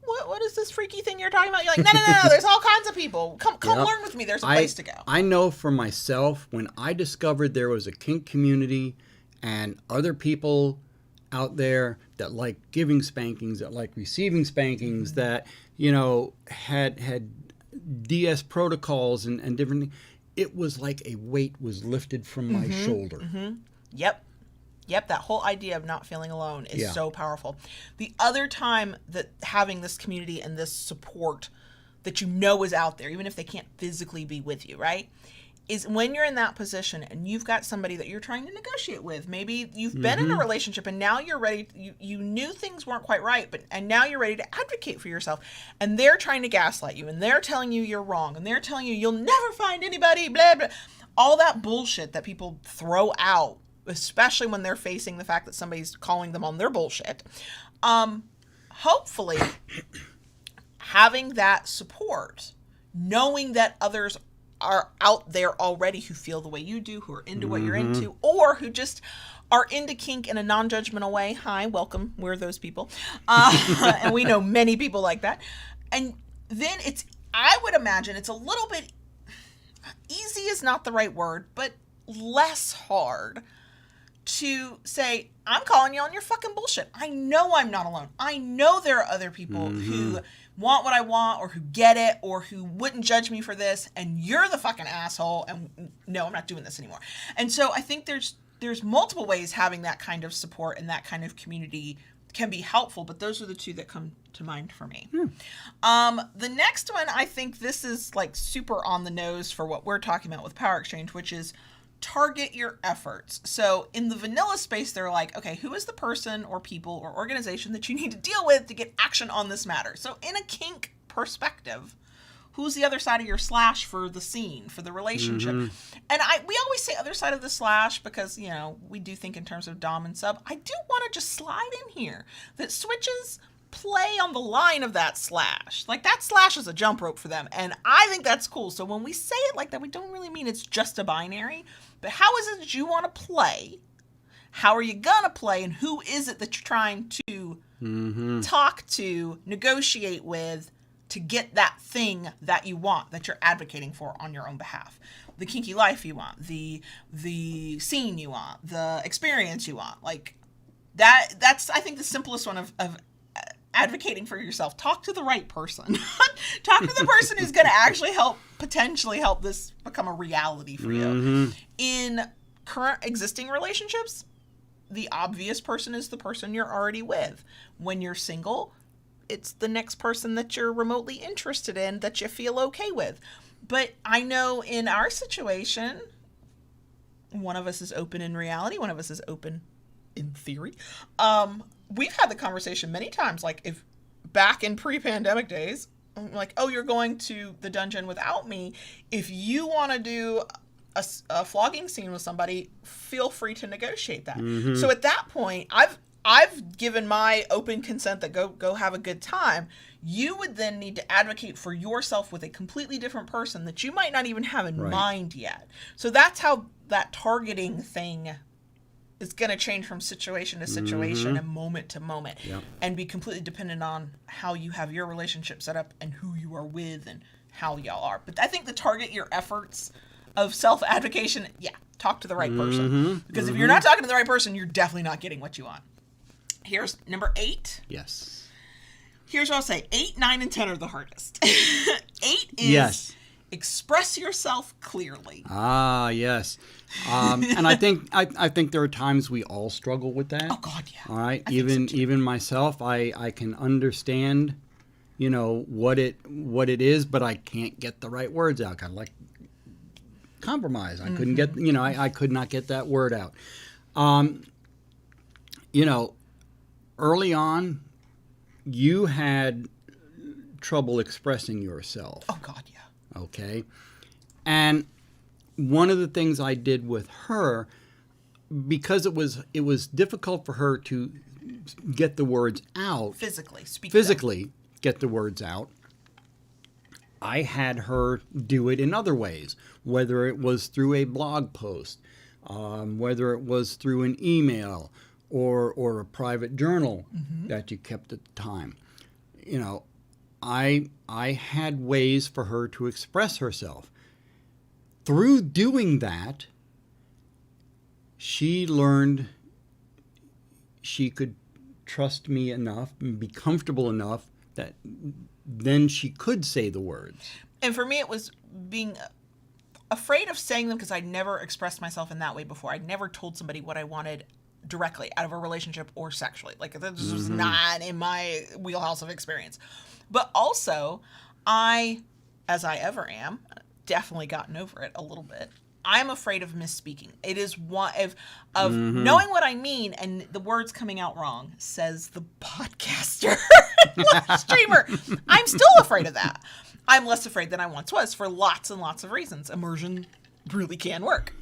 what is this freaky thing you're talking about? You're like, no, there's all kinds of people. Come Yep. learn with me. There's a place to go. I know for myself, when I discovered there was a kink community and other people out there that like giving spankings, that like receiving spankings, that, had DS protocols and different things, it was like a weight was lifted from my shoulder. Yep, that whole idea of not feeling alone is so powerful. The other time that having this community and this support that is out there, even if they can't physically be with you, right, is when you're in that position and you've got somebody that you're trying to negotiate with. Maybe you've been in a relationship and now you're ready, you knew things weren't quite right, and now you're ready to advocate for yourself. And they're trying to gaslight you, and they're telling you you're wrong, and they're telling you you'll never find anybody, blah, blah. All that bullshit that people throw out, especially when they're facing the fact that somebody's calling them on their bullshit. Hopefully, having that support, knowing that others are out there already who feel the way you do, who are into what you're into, or who just are into kink in a non-judgmental way. Hi, welcome. We're those people. And we know many people like that. And then I would imagine it's a little bit, easy is not the right word, but less hard to say, I'm calling you on your fucking bullshit. I know I'm not alone. I know there are other people who want what I want, or who get it, or who wouldn't judge me for this, and you're the fucking asshole, and no, I'm not doing this anymore. And so I think there's multiple ways having that kind of support and that kind of community can be helpful, but those are the two that come to mind for me. The next one, I think this is like super on the nose for what we're talking about with power exchange, which is target your efforts. So in the vanilla space, they're like, okay, who is the person or people or organization that you need to deal with to get action on this matter? So in a kink perspective, who's the other side of your slash for the scene, for the relationship? And we always say other side of the slash because, we do think in terms of dom and sub. I do want to just slide in here that switches play on the line of that slash. Like, that slash is a jump rope for them, and I think that's cool. So when we say it like that, we don't really mean it's just a binary, but how is it that you want to play? How are you gonna play? And who is it that you're trying to talk to, negotiate with, to get that thing that you want, that you're advocating for on your own behalf? The kinky life you want, the scene you want, the experience you want. Like, that's I think the simplest one of advocating for yourself. Talk to the right person. Talk to the person who's going to actually potentially help this become a reality for you. In current existing relationships, the obvious person is the person you're already with. When you're single, it's the next person that you're remotely interested in that you feel okay with. But I know in our situation, one of us is open in reality, one of us is open in theory. We've had the conversation many times, like, if back in pre-pandemic days, I'm like, oh, you're going to the dungeon without me. If you want to do a flogging scene with somebody, feel free to negotiate that. So at that point, I've given my open consent that go have a good time. You would then need to advocate for yourself with a completely different person that you might not even have in mind yet. So that's how that targeting thing is going to change from situation to situation and moment to moment, and be completely dependent on how you have your relationship set up and who you are with and how y'all are. But I think the target your efforts of self-advocation, talk to the right person. Because if you're not talking to the right person, you're definitely not getting what you want. Here's number 8. Yes. Here's what I'll say. 8, 9, and 10 are the hardest. 8 is express yourself clearly. Ah, yes. And I think there are times we all struggle with that. Oh God, yeah. All right. Even myself, I can understand, what it is, but I can't get the right words out. Kind of like compromise. I couldn't get, I could not get that word out. Early on, you had trouble expressing yourself. Oh God, yeah. Okay. And one of the things I did with her, because it was difficult for her to get the words out. Physically get the words out. I had her do it in other ways, whether it was through a blog post, whether it was through an email or a private journal that you kept at the time. You know, I had ways for her to express herself. Through doing that, she learned she could trust me enough and be comfortable enough that then she could say the words. And for me, it was being afraid of saying them because I'd never expressed myself in that way before. I'd never told somebody what I wanted directly out of a relationship or sexually. Like, this was not in my wheelhouse of experience. But also, as I ever am, definitely gotten over it a little bit. I'm afraid of misspeaking. It is one of knowing what I mean and the words coming out wrong, says the podcaster, live streamer. I'm still afraid of that. I'm less afraid than I once was for lots and lots of reasons. Immersion really can work.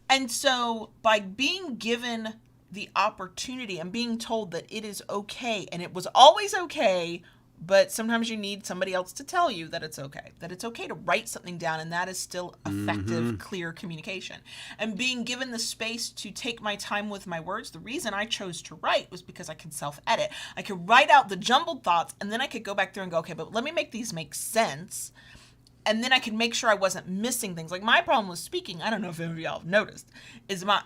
And so by being given the opportunity and being told that it is okay, and it was always okay, but sometimes you need somebody else to tell you that it's okay to write something down, and that is still effective, clear communication. And being given the space to take my time with my words, the reason I chose to write was because I could self-edit. I could write out the jumbled thoughts, and then I could go back through and go, okay, but let me make these make sense. And then I could make sure I wasn't missing things. Like, my problem with speaking, I don't know if any of y'all have noticed, is my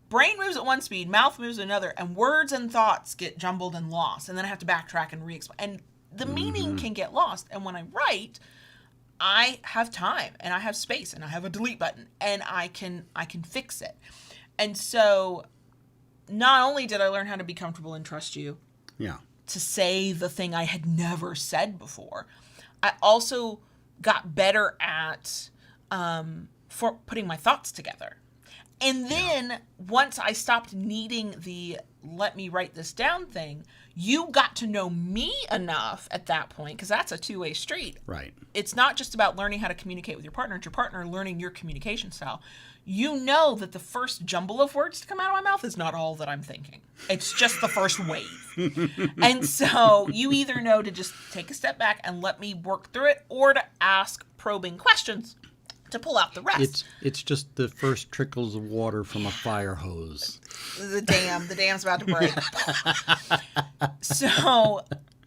brain moves at one speed, mouth moves at another, and words and thoughts get jumbled and lost. And then I have to backtrack and re-explain. And the meaning can get lost. And when I write, I have time and I have space and I have a delete button and I can fix it. And so not only did I learn how to be comfortable and trust you to say the thing I had never said before, I also got better at for putting my thoughts together. And then once I stopped needing the let me write this down thing, you got to know me enough at that point, because that's a two-way street. Right. It's not just about learning how to communicate with your partner. It's your partner learning your communication style. You know that the first jumble of words to come out of my mouth is not all that I'm thinking. It's just the first wave. And so you either know to just take a step back and let me work through it, or to ask probing questions to pull out the rest. It's just the first trickles of water from a fire hose. The dam's about to break. So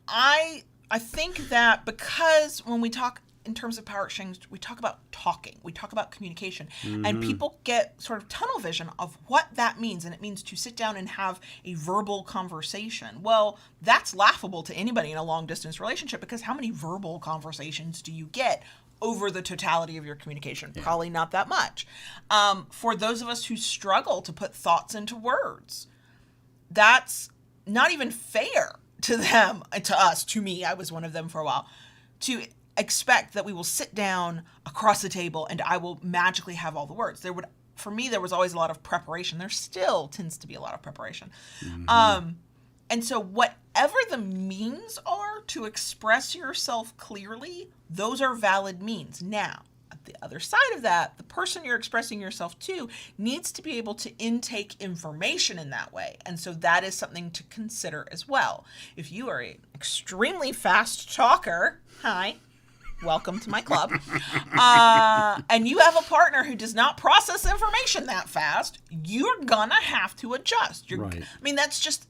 I think that because when we talk in terms of power exchange, we talk about talking, we talk about communication, and people get sort of tunnel vision of what that means. And it means to sit down and have a verbal conversation. Well, that's laughable to anybody in a long distance relationship, because how many verbal conversations do you get over the totality of your communication? Probably not that much. For those of us who struggle to put thoughts into words, that's not even fair to them, to us, to me. I was one of them for a while, to expect that we will sit down across the table and I will magically have all the words. For me, there was always a lot of preparation. There still tends to be a lot of preparation. And so whatever the means are to express yourself clearly, those are valid means. Now, at the other side of that, the person you're expressing yourself to needs to be able to intake information in that way. And so that is something to consider as well. If you are an extremely fast talker, hi, welcome to my club, and you have a partner who does not process information that fast, you're gonna have to adjust. Right. I mean, that's just...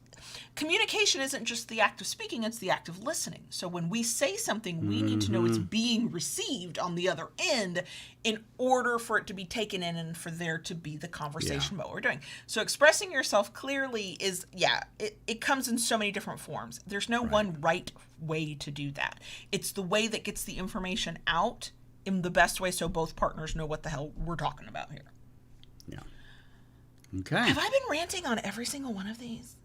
Communication isn't just the act of speaking, it's the act of listening. So when we say something, we need to know it's being received on the other end in order for it to be taken in and for there to be the conversation about what we're doing. So expressing yourself clearly is, it comes in so many different forms. There's no one right way to do that. It's the way that gets the information out in the best way so both partners know what the hell we're talking about here. Yeah. Okay. Have I been ranting on every single one of these?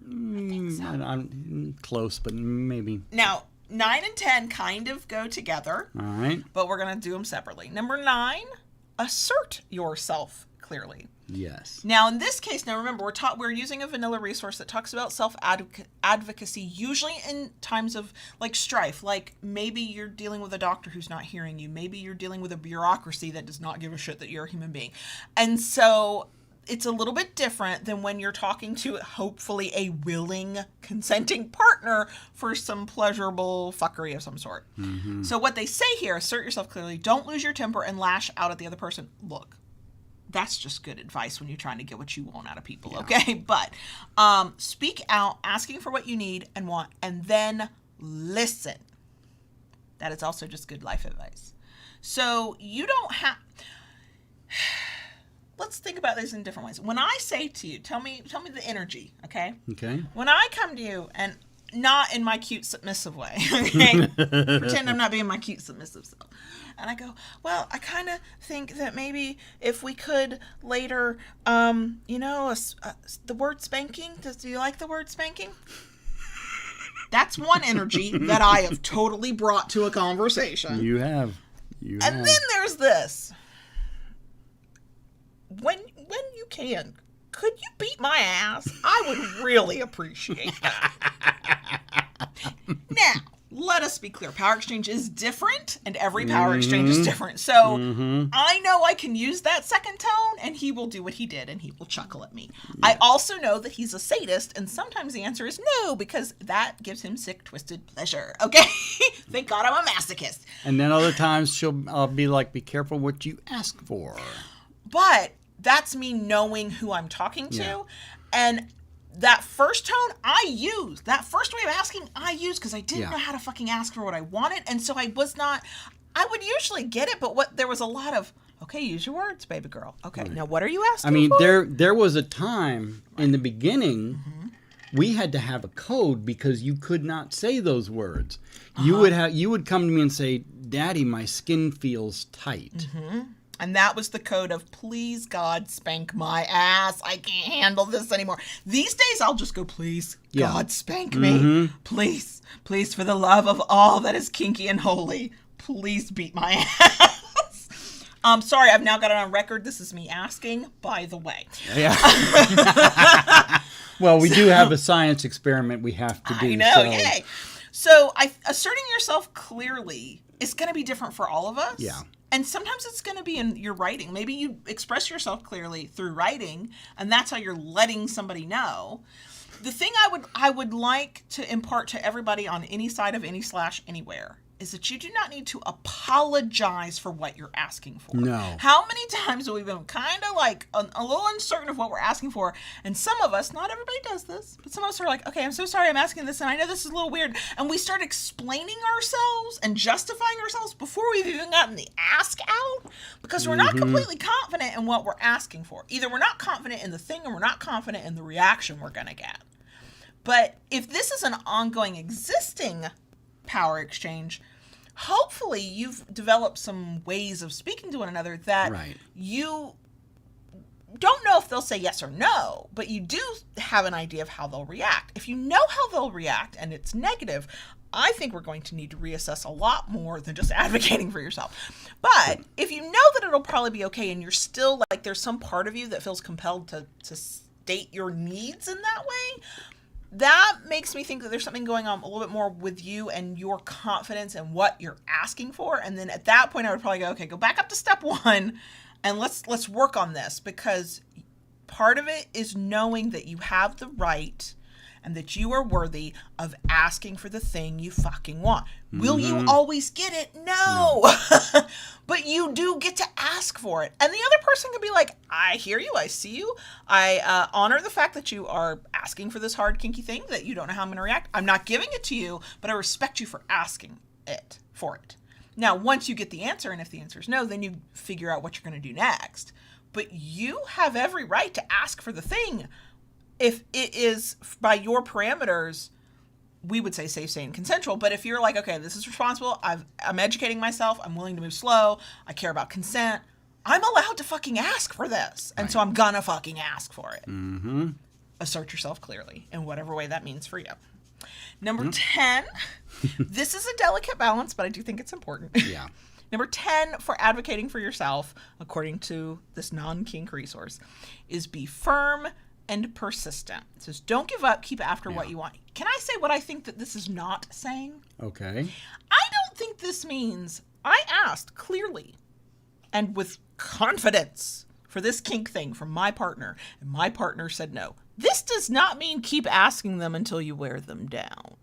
I think so. I'm close, but maybe. Now, 9 and 10 kind of go together. All right. But we're going to do them separately. Number 9, assert yourself clearly. Yes. Now, in this case, remember, we're using a vanilla resource that talks about self-advocacy, usually in times of like strife. Like maybe you're dealing with a doctor who's not hearing you. Maybe you're dealing with a bureaucracy that does not give a shit that you're a human being. And so it's a little bit different than when you're talking to hopefully a willing, consenting partner for some pleasurable fuckery of some sort. Mm-hmm. So what they say here, assert yourself clearly, don't lose your temper and lash out at the other person. Look, that's just good advice when you're trying to get what you want out of people, okay? But speak out, asking for what you need and want, and then listen. That is also just good life advice. So you don't have... Let's think about this in different ways. When I say to you, tell me the energy, okay? Okay. When I come to you, and not in my cute submissive way, okay? Pretend I'm not being my cute submissive self. And I go, well, I kind of think that maybe if we could later, the word spanking. Do you like the word spanking? That's one energy that I have totally brought to a conversation. You have. And then there's this. When you can, could you beat my ass? I would really appreciate that. Now, let us be clear. Power exchange is different, and every power exchange is different. So I know I can use that second tone, and he will do what he did, and he will chuckle at me. Yeah. I also know that he's a sadist, and sometimes the answer is no, because that gives him sick, twisted pleasure. Okay? Thank God I'm a masochist. And then other times I'll be like, be careful what you ask for. But that's me knowing who I'm talking to, and that first tone that first way of asking I used because I didn't know how to fucking ask for what I wanted, and so I would usually get it, but there was a lot of, okay, use your words, baby girl. Okay, now what are you asking for? There was a time in the beginning we had to have a code because you could not say those words. You would come to me and say, Daddy, my skin feels tight. And that was the code of, please, God, spank my ass. I can't handle this anymore. These days, I'll just go, please, God, spank me. Please, please, for the love of all that is kinky and holy, please beat my ass. Sorry, I've now got it on record. This is me asking, by the way. Yeah. Well, we do have a science experiment we have to do. I know, yay. So asserting yourself clearly is going to be different for all of us. Yeah. And sometimes it's going to be in your writing. Maybe you express yourself clearly through writing, and that's how you're letting somebody know. The thing I would like to impart to everybody on any side of any / anywhere is that you do not need to apologize for what you're asking for. No. How many times have we been kind of like a little uncertain of what we're asking for? And some of us, not everybody does this, but some of us are like, okay, I'm so sorry I'm asking this, and I know this is a little weird. And we start explaining ourselves and justifying ourselves before we've even gotten the ask out, because we're not completely confident in what we're asking for. Either we're not confident in the thing, or we're not confident in the reaction we're going to get. But if this is an ongoing existing power exchange, hopefully you've developed some ways of speaking to one another that you don't know if they'll say yes or no, but you do have an idea of how they'll react. If you know how they'll react and it's negative, I think we're going to need to reassess a lot more than just advocating for yourself. But if you know that it'll probably be okay, and you're still like, there's some part of you that feels compelled to state your needs in that way, that makes me think that there's something going on a little bit more with you and your confidence and what you're asking for. And then at that point, I would probably go, okay, go back up to step 1 and let's work on this, because part of it is knowing that you have the right and that you are worthy of asking for the thing you fucking want. Will you always get it? No. But you do get to ask for it. And the other person can be like, I hear you, I see you. I honor the fact that you are asking for this hard, kinky thing that you don't know how I'm going to react. I'm not giving it to you, but I respect you for asking for it. Now, once you get the answer, and if the answer is no, then you figure out what you're going to do next. But you have every right to ask for the thing. If it is by your parameters, we would say safe, sane, consensual. But if you're like, okay, this is responsible, I'm educating myself, I'm willing to move slow, I care about consent, I'm allowed to fucking ask for this. And so I'm gonna fucking ask for it. Assert yourself clearly in whatever way that means for you. Number 10, this is a delicate balance, but I do think it's important. Yeah. Number 10 for advocating for yourself, according to this non-kink resource, is be firm and persistent. It says, don't give up, keep after what you want. Can I say what I think that this is not saying? Okay. I don't think this means I asked clearly and with confidence for this kink thing from my partner, and my partner said no. This does not mean keep asking them until you wear them down.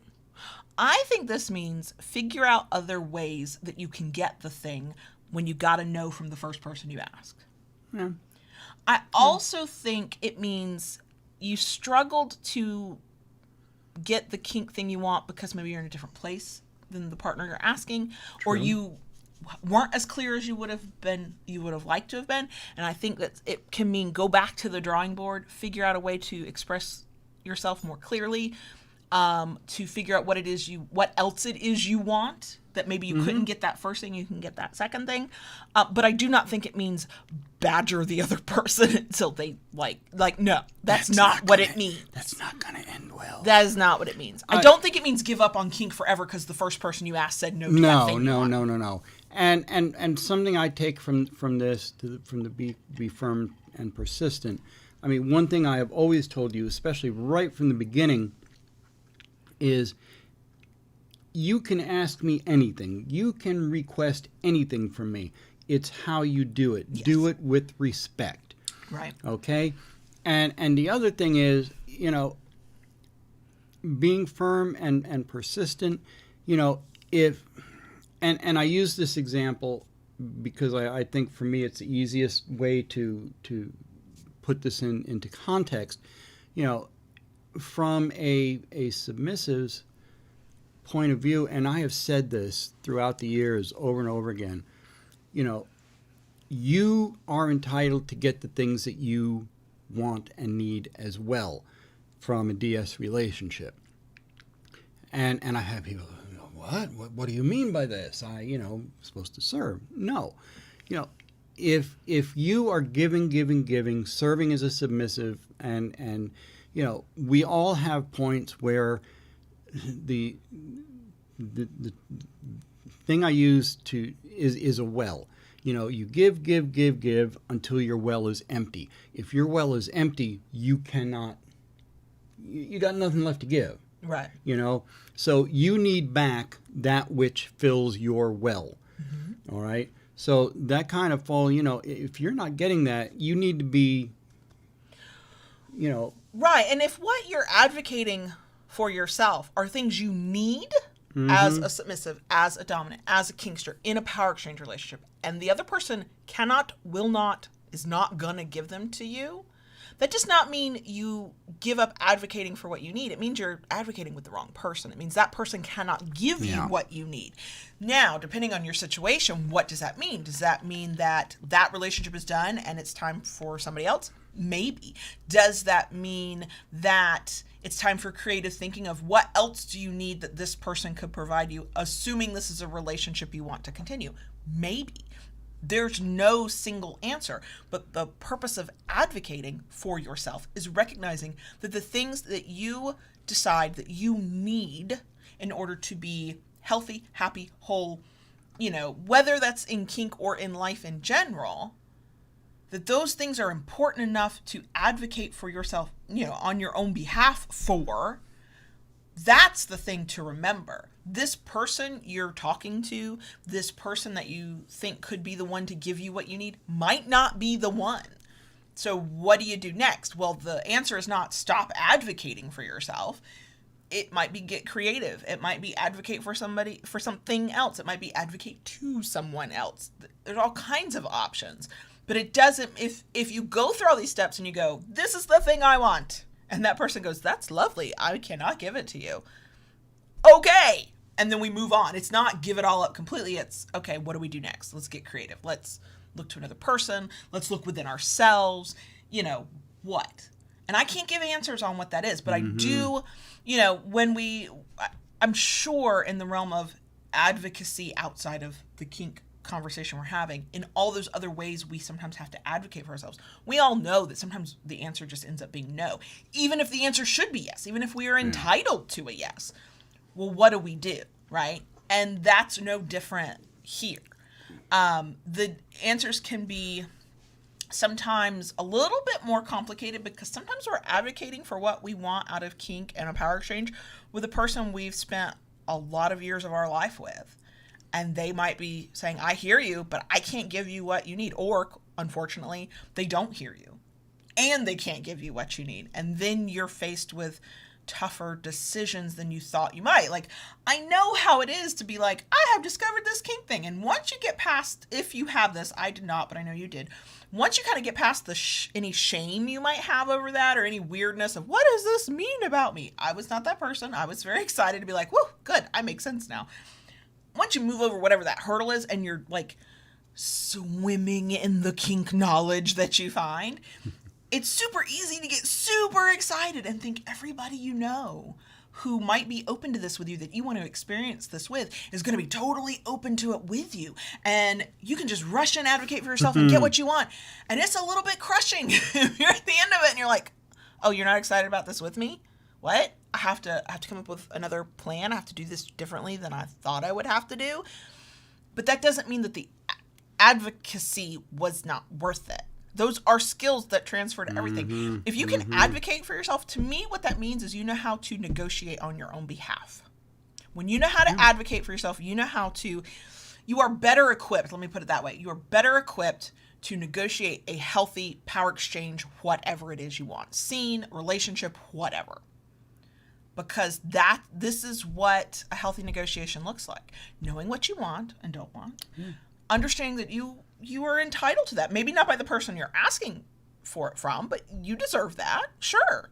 I think this means figure out other ways that you can get the thing when you got a no from the first person you asked. Yeah. I also think it means you struggled to get the kink thing you want because maybe you're in a different place than the partner you're asking, or you weren't as clear as you would have liked to have been. And I think that it can mean go back to the drawing board, figure out a way to express yourself more clearly, to figure out what else it is you want that maybe you couldn't get that first thing, you can get that second thing. But I do not think it means badger the other person until they no, that's not what it means. That's not going to end well. That is not what it means. I don't think it means give up on kink forever because the first person you asked said no to that thing. No. And something I take from this, from the be firm and persistent. I mean, one thing I have always told you, especially right from the beginning, is you can ask me anything. You can request anything from me. It's how you do it. Yes. Do it with respect. Right. Okay? And the other thing is, being firm and persistent, if and I use this example because I think for me it's the easiest way to put this into context. From a submissive's point of view, and I have said this throughout the years over and over again, you are entitled to get the things that you want and need as well from a DS relationship. And I have people, what do you mean by this? Supposed to serve. No. If you are giving, serving as a submissive, and we all have points where the thing I use is a well. You give until your well is empty. If your well is empty, you got nothing left to give. Right. So you need back that which fills your well. Mm-hmm. All right. So that kind of if you're not getting that, you need to be, Right. And if what you're advocating for yourself are things you need as a submissive, as a dominant, as a kinkster in a power exchange relationship, and the other person cannot, will not, is not going to give them to you, that does not mean you give up advocating for what you need. It means you're advocating with the wrong person. It means that person cannot give you what you need. Now, depending on your situation, what does that mean? Does that mean that relationship is done and it's time for somebody else? Maybe. Does that mean that it's time for creative thinking of what else do you need that this person could provide you, assuming this is a relationship you want to continue? Maybe. There's no single answer, but the purpose of advocating for yourself is recognizing that the things that you decide that you need in order to be healthy, happy, whole, whether that's in kink or in life in general, that those things are important enough to advocate for yourself, on your own behalf for. That's the thing to remember. This person you're talking to, this person that you think could be the one to give you what you need, might not be the one. So what do you do next? Well, the answer is not stop advocating for yourself. It might be get creative. It might be advocate for somebody, for something else. It might be advocate to someone else. There's all kinds of options. But it doesn't, if you go through all these steps and you go, this is the thing I want, and that person goes, that's lovely, I cannot give it to you. Okay. And then we move on. It's not give it all up completely. It's, okay, what do we do next? Let's get creative. Let's look to another person. Let's look within ourselves. What? And I can't give answers on what that is, but I do, I'm sure in the realm of advocacy outside of the kink conversation we're having, in all those other ways we sometimes have to advocate for ourselves, we all know that sometimes the answer just ends up being no, even if the answer should be yes, even if we are entitled to a yes. Well, what do we do, right? And that's no different here. The answers can be sometimes a little bit more complicated because sometimes we're advocating for what we want out of kink and a power exchange with a person we've spent a lot of years of our life with. And they might be saying, I hear you, but I can't give you what you need. Or unfortunately, they don't hear you. And they can't give you what you need. And then you're faced with tougher decisions than you thought you might. Like, I know how it is to be like, I have discovered this kink thing. And once you get past, if you have this, I did not, but I know you did. Once you kind of get past the any shame you might have over that or any weirdness of what does this mean about me? I was not that person. I was very excited to be like, whoa, good. I make sense now. Once you move over whatever that hurdle is and you're like swimming in the kink knowledge that you find, it's super easy to get super excited and think everybody you know who might be open to this with you, that you want to experience this with, is going to be totally open to it with you. And you can just rush and advocate for yourself and get what you want. And it's a little bit crushing. You're at the end of it and you're like, oh, you're not excited about this with me? What? I have to come up with another plan. I have to do this differently than I thought I would have to do. But that doesn't mean that the advocacy was not worth it. Those are skills that transfer to everything. If you can advocate for yourself, to me, what that means is you know how to negotiate on your own behalf. When you know how to advocate for yourself, you are better equipped. Let me put it that way. You are better equipped to negotiate a healthy power exchange, whatever it is you want. Scene, relationship, whatever. Because this is what a healthy negotiation looks like. Knowing what you want and don't want. Understanding that you are entitled to that. Maybe not by the person you're asking for it from, but you deserve that. Sure.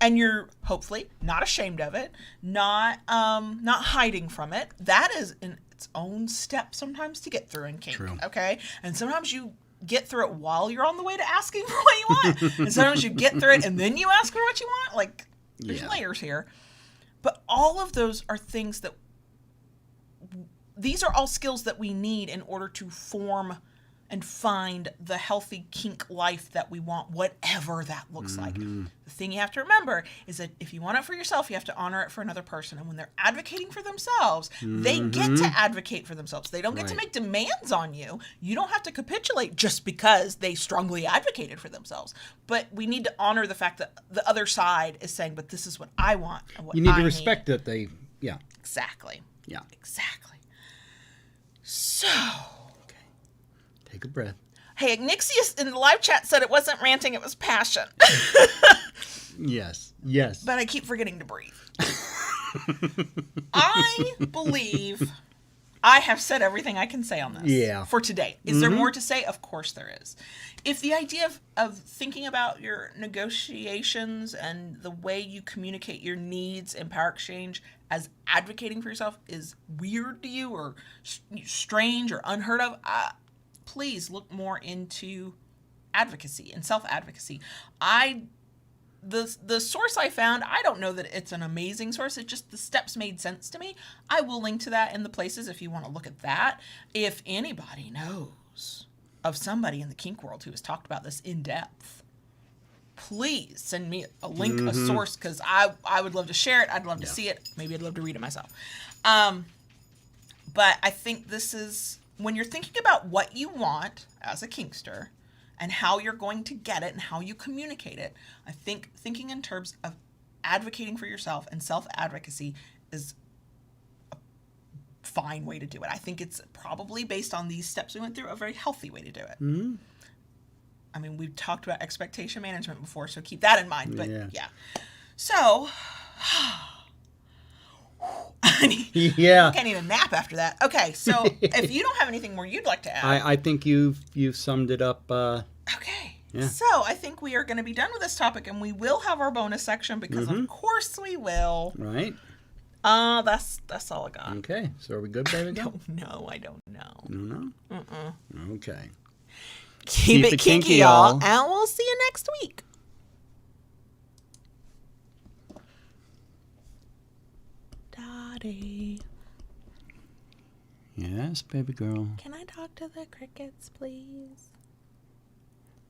And you're hopefully not ashamed of it, not hiding from it. That is in its own step sometimes to get through in kink. True. Okay? And sometimes you get through it while you're on the way to asking for what you want. And sometimes you get through it and then you ask for what you want. Like, there's layers here. But all of those are things that these are all skills that we need in order to form and find the healthy kink life that we want, whatever that looks like. The thing you have to remember is that if you want it for yourself, you have to honor it for another person. And when they're advocating for themselves, they get to advocate for themselves. They don't get to make demands on you. You don't have to capitulate just because they strongly advocated for themselves. But we need to honor the fact that the other side is saying, but this is what I want and what I need. You need to respect that they, Exactly. Yeah. Exactly. So... Take a breath. Hey, Ignixius in the live chat said it wasn't ranting, it was passion. Yes. But I keep forgetting to breathe. I believe I have said everything I can say on this for today. Is there more to say? Of course there is. If the idea of thinking about your negotiations and the way you communicate your needs in power exchange as advocating for yourself is weird to you or strange or unheard of, please look more into advocacy and self-advocacy. The source I found, I don't know that it's an amazing source. It just, the steps made sense to me. I will link to that in the places if you want to look at that. If anybody knows of somebody in the kink world who has talked about this in depth, please send me a link, a source, because I would love to share it. I'd love to see it. Maybe I'd love to read it myself. But I think this is... when you're thinking about what you want as a kinkster and how you're going to get it and how you communicate it, I think thinking in terms of advocating for yourself and self-advocacy is a fine way to do it. I think it's probably, based on these steps we went through, a very healthy way to do it. I mean, we've talked about expectation management before, so keep that in mind. But yeah. So... I need a nap after that. Okay, so if you don't have anything more you'd like to add. I think you've summed it up. Okay. Yeah. So I think we are going to be done with this topic, and we will have our bonus section because of course we will. Right. That's all I got. Okay. So are we good, baby? No, I don't know. No? Okay. Keep it kinky, y'all, and we'll see you next week. Dottie. Yes, baby girl. Can I talk to the crickets, please?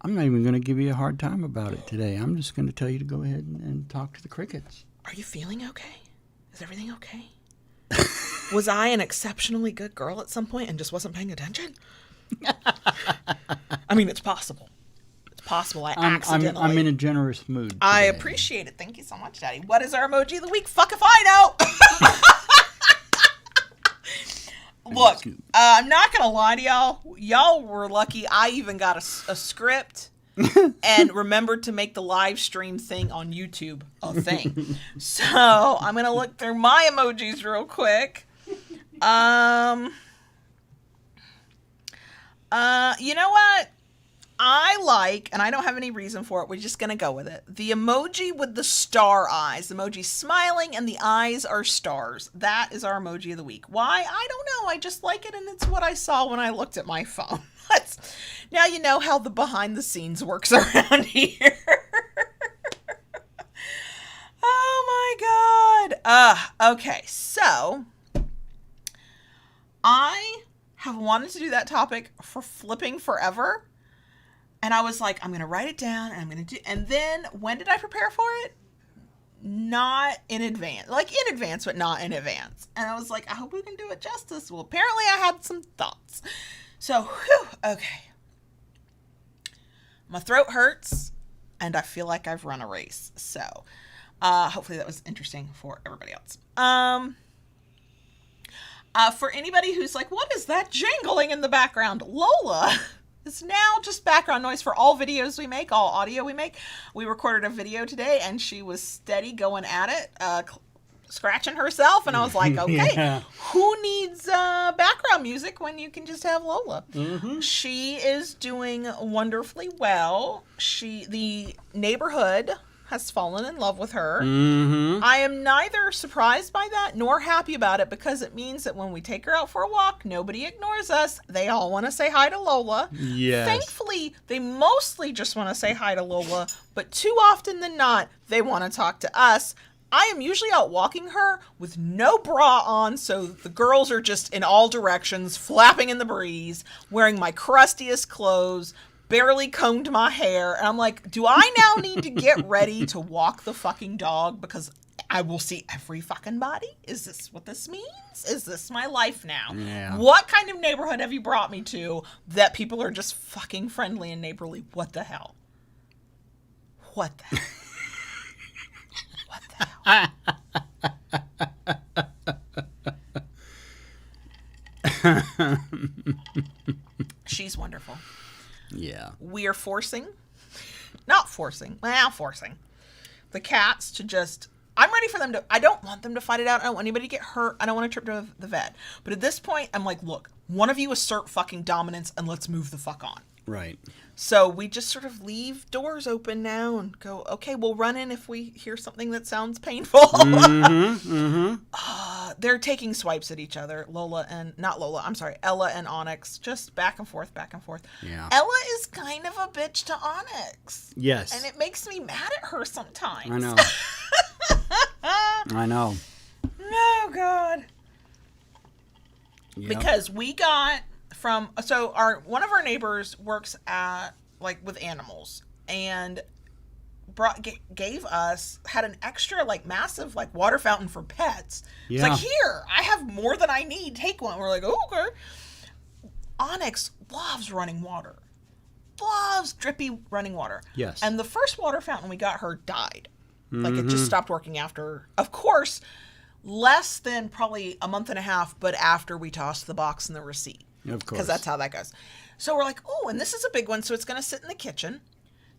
I'm not even going to give you a hard time about it today. I'm just going to tell you to go ahead and talk to the crickets. Are you feeling okay? Is everything okay? Was I an exceptionally good girl at some point and just wasn't paying attention? I mean, it's possible. It's possible I accidentally... I'm in a generous mood today. I appreciate it. Thank you so much, Daddy. What is our emoji of the week? Fuck if I know! Look, I'm not going to lie to y'all. Y'all were lucky I even got a script and remembered to make the live stream thing on YouTube a thing. So I'm going to look through my emojis real quick. You know what? I like, and I don't have any reason for it, we're just going to go with it. The emoji with the star eyes. The emoji smiling and the eyes are stars. That is our emoji of the week. Why? I don't know. I just like it, and it's what I saw when I looked at my phone. Now you know how the behind the scenes works around here. Oh my God. Okay, so I have wanted to do that topic for flipping forever. And I was like, I'm going to write it down and I'm going to do, and then when did I prepare for it? Not in advance, like in advance, but not in advance. And I was like, I hope we can do it justice. Well, apparently I had some thoughts. So, okay. My throat hurts and I feel like I've run a race. So, hopefully that was interesting for everybody else. For anybody who's like, what is that jangling in the background? Lola. It's now just background noise for all videos we make, all audio we make. We recorded a video today, and she was steady going at it, scratching herself. And I was like, okay, yeah. Who needs background music when you can just have Lola? Mm-hmm. She is doing wonderfully well. The neighborhood has fallen in love with her. Mm-hmm. I am neither surprised by that nor happy about it, because it means that when we take her out for a walk, nobody ignores us. They all want to say hi to Lola. Yes. Thankfully, they mostly just want to say hi to Lola, but too often than not, they want to talk to us. I am usually out walking her with no bra on, so the girls are just in all directions, flapping in the breeze, wearing my crustiest clothes, barely combed my hair, and I'm like, do I now need to get ready to walk the fucking dog because I will see every fucking body? Is this what this means? Is this my life now? Yeah. What kind of neighborhood have you brought me to that people are just fucking friendly and neighborly? What the hell? What the hell? What the hell? She's wonderful. Yeah. We are forcing the cats to just, I'm ready for them to, I don't want them to fight it out. I don't want anybody to get hurt. I don't want to trip to the vet. But at this point, I'm like, look, one of you assert fucking dominance and let's move the fuck on. Right. So we just sort of leave doors open now and go, okay, we'll run in if we hear something that sounds painful. Mm-hmm, mm-hmm. They're taking swipes at each other. Ella and Onyx, just back and forth, back and forth. Yeah. Ella is kind of a bitch to Onyx. Yes. And it makes me mad at her sometimes. I know. I know. Oh, God. Yep. Because we got one of our neighbors works at with animals and had an extra massive massive fountain for pets. Yeah. It's here, I have more than I need, take one. We're like, oh, okay. Onyx loves running water, loves drippy running water. Yes. And the first water fountain we got her died. Mm-hmm. It just stopped working after, of course, less than probably a month and a half, but after we tossed the box and the receipt. Of course. Because that's how that goes. So we're like, oh, and this is a big one, so it's going to sit in the kitchen.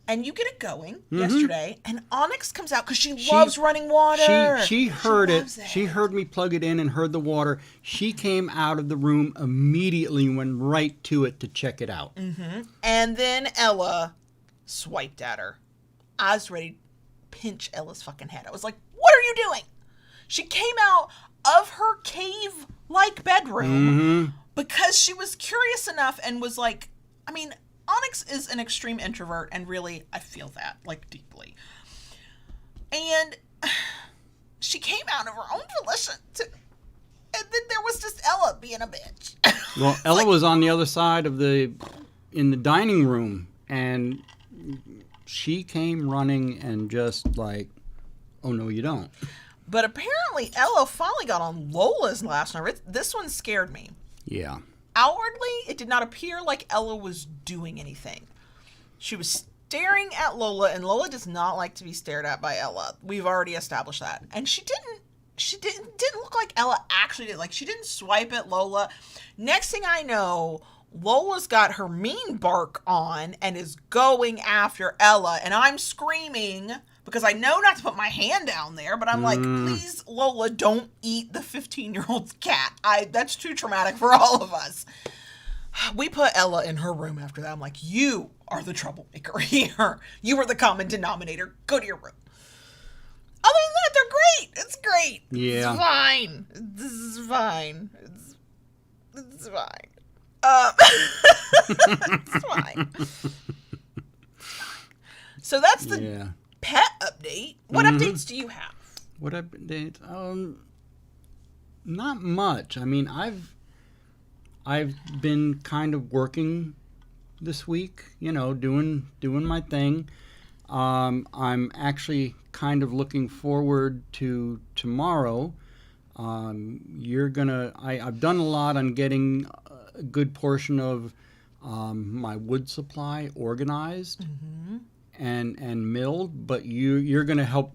And you get it going yesterday, and Onyx comes out because she loves running water. She heard it. She heard me plug it in and heard the water. She came out of the room immediately and went right to it to check it out. Mm-hmm. And then Ella swiped at her. I was ready to pinch Ella's fucking head. I was like, what are you doing? She came out of her cave-like bedroom because she was curious enough and was like, Onyx is an extreme introvert, and really, I feel that, deeply. And she came out of her own volition, and then there was just Ella being a bitch. Well, Ella was on the other side in the dining room, and she came running and just oh, no, you don't. But apparently, Ella finally got on Lola's last nerve. This one scared me. Yeah. Outwardly, it did not appear like Ella was doing anything. She was staring at Lola, and Lola does not like to be stared at by Ella. We've already established that. And she didn't she didn't look like Ella actually did. Like, she didn't swipe at Lola. Next thing I know, Lola's got her mean bark on and is going after Ella, and I'm screaming because I know not to put my hand down there, but I'm like, please, Lola, don't eat the 15-year-old's cat. That's too traumatic for all of us. We put Ella in her room after that. I'm like, you are the troublemaker here. You are the common denominator. Go to your room. Other than that, they're great. It's great. Yeah. It's fine. This is fine. It's fine. It's fine. So that's the pet update. What updates do you have? What updates? Not much. I mean, I've been kind of working this week, doing my thing. I'm actually kind of looking forward to tomorrow. I've done a lot on getting a good portion of my wood supply organized and milled, but you're going to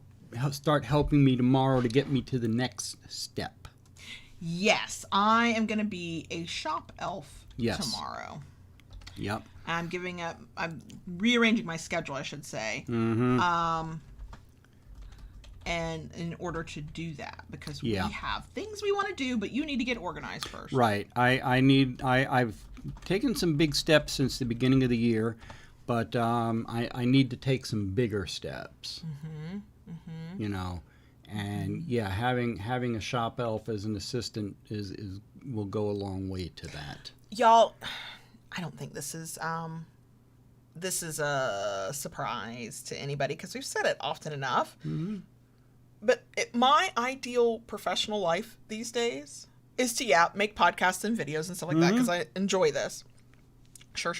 start helping me tomorrow to get me to the next step. Yes, I am going to be a shop elf tomorrow. Yep. I'm rearranging my schedule, I should say. And in order to do that, because we have things we want to do, but you need to get organized first. Right. I've taken some big steps since the beginning of the year, but I need to take some bigger steps. And having a shop elf as an assistant will go a long way to that. Y'all, I don't think this is a surprise to anybody because we've said it often enough. But my ideal professional life these days is to make podcasts and videos and stuff like that because I enjoy this. Sure.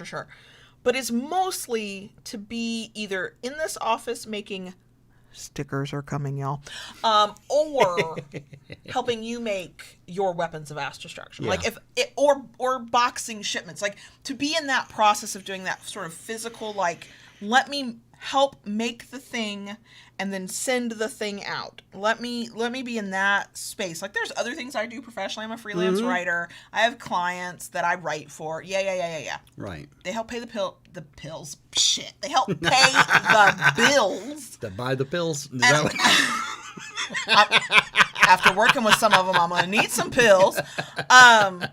But it's mostly to be either in this office making stickers are coming, y'all, or helping you make your weapons of mass destruction, like or boxing shipments, like to be in that process of doing that sort of physical, like let me help make the thing and then send the thing out. Let me be in that space. Like there's other things I do professionally. I'm a freelance writer. I have clients that I write for. Yeah. Right. They help pay the pills. Shit. They help pay the bills. To buy the pills. After working with some of them, I'm going to need some pills. And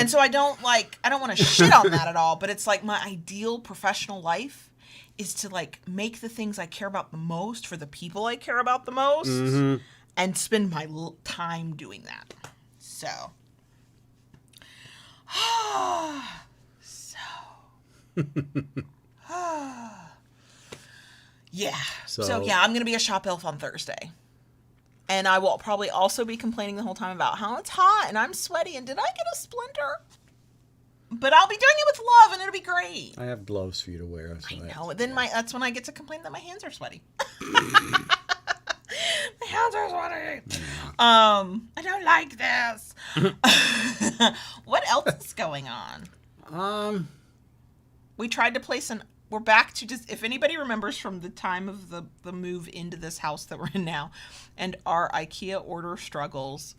so I don't want to shit on that at all, but it's like my ideal professional life is to like make the things I care about the most for the people I care about the most and spend my time doing that. So yeah. So yeah, I'm going to be a shop elf on Thursday. And I will probably also be complaining the whole time about how it's hot and I'm sweaty and did I get a splinter? But I'll be doing it with love, and it'll be great. I have gloves for you to wear. So I know. Then that's when I get to complain that my hands are sweaty. My hands are sweaty. I don't like this. What else is going on? We tried to place we're back to just, if anybody remembers from the time of the move into this house that we're in now and our IKEA order struggles,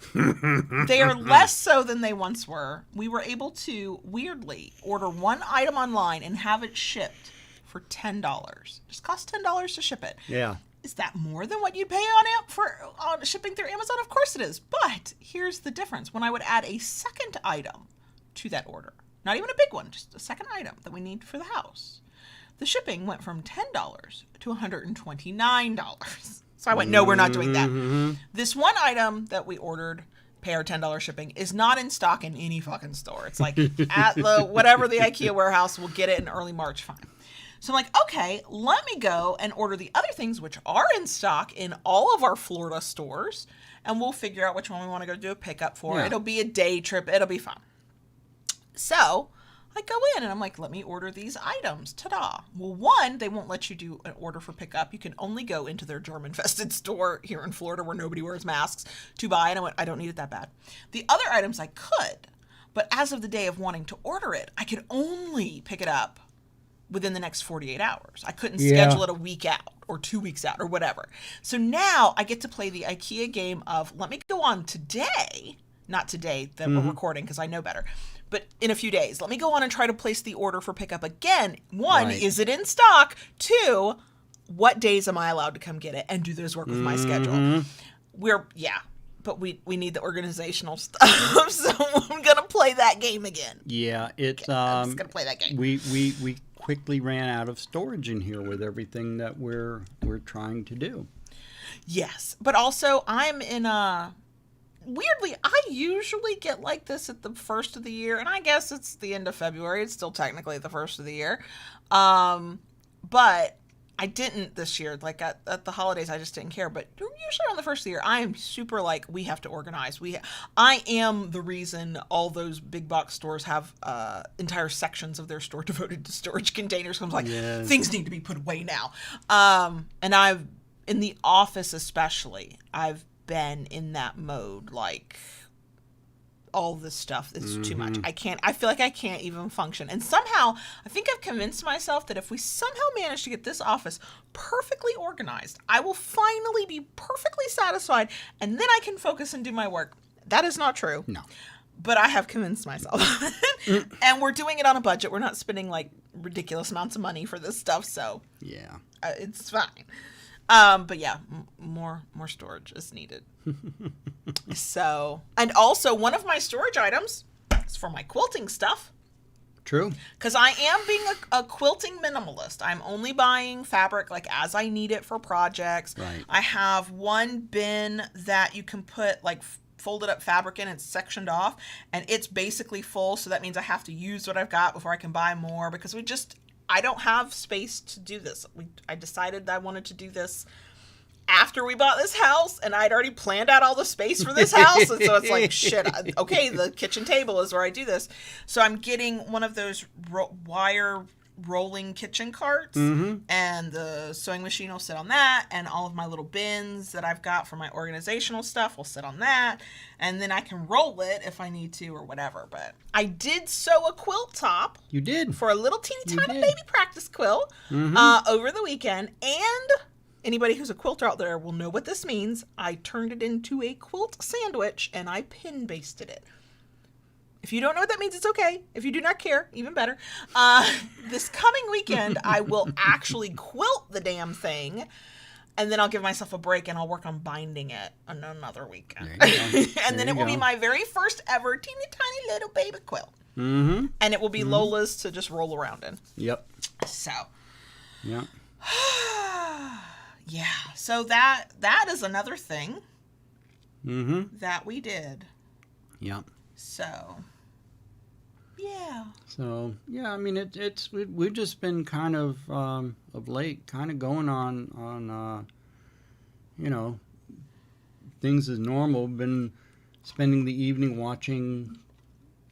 they are less so than they once were. We were able to, weirdly, order one item online and have it shipped for $10. Just cost $10 to ship it. Yeah. Is that more than what you'd pay on shipping through Amazon? Of course it is. But here's the difference. When I would add a second item to that order, not even a big one, just a second item that we need for the house, the shipping went from $10 to $129. So I went, no, we're not doing that. This one item that we ordered, pay our $10 shipping, is not in stock in any fucking store. It's like at the whatever the IKEA warehouse, we'll get it in early March, fine. So I'm like, okay, let me go and order the other things which are in stock in all of our Florida stores, and we'll figure out which one we want to go do a pickup for. Yeah. It'll be a day trip. It'll be fun. So I go in and I'm like, let me order these items. Ta-da. Well, one, they won't let you do an order for pickup. You can only go into their germ-infested store here in Florida where nobody wears masks to buy. And I went, I don't need it that bad. The other items I could, but as of the day of wanting to order it, I could only pick it up within the next 48 hours. I couldn't schedule it a week out. or 2 weeks out or whatever. So now I get to play the IKEA game of, let me go on today, not today that we're recording because I know better, but in a few days, let me go on and try to place the order for pickup again. One, is it in stock? Two, what days am I allowed to come get it? And do those work with my schedule? But we need the organizational stuff, so I'm gonna play that game again. Yeah, it's I'm just gonna play that game. We quickly ran out of storage in here with everything that we're trying to do. Yes, but also I'm in a weirdly, I usually get like this at the first of the year, and I guess it's the end of February. It's still technically the first of the year, but I didn't this year. Like at the holidays, I just didn't care. But usually on the first of the year, I am super like, we have to organize. I am the reason all those big box stores have entire sections of their store devoted to storage containers. So I'm like, things need to be put away now. And I've, in the office especially, I've been in that mode, like all this stuff is too much. I feel like I can't even function. And somehow I think I've convinced myself that if we somehow manage to get this office perfectly organized, I will finally be perfectly satisfied and then I can focus and do my work. That is not true. No. But I have convinced myself. And we're doing it on a budget. We're not spending like ridiculous amounts of money for this stuff, so yeah, it's fine. But yeah, more storage is needed. So, and also one of my storage items is for my quilting stuff. True. Because I am being a quilting minimalist. I'm only buying fabric like as I need it for projects. Right. I have one bin that you can put like folded up fabric in. It's sectioned off and it's basically full. So that means I have to use what I've got before I can buy more because I don't have space to do this. I decided that I wanted to do this after we bought this house, and I'd already planned out all the space for this house, and so it's like, shit, okay, the kitchen table is where I do this. So I'm getting one of those wire rolling kitchen carts, and the sewing machine will sit on that, and all of my little bins that I've got for my organizational stuff will sit on that, and then I can roll it if I need to or whatever. But I did sew a quilt top. You did. For a little teeny tiny baby practice quilt over the weekend, and anybody who's a quilter out there will know what this means. I turned it into a quilt sandwich and I pin basted it. If you don't know what that means, it's okay. If you do not care, even better. This coming weekend, I will actually quilt the damn thing, and then I'll give myself a break and I'll work on binding it on another weekend. And then it will be my very first ever teeny tiny little baby quilt. And it will be Lola's to just roll around in. Yep. So. Yeah. Yeah, so that is another thing that we did. Yeah. So, yeah. So, yeah, I mean, we've just been kind of late, kind of going on things as normal. Been spending the evening watching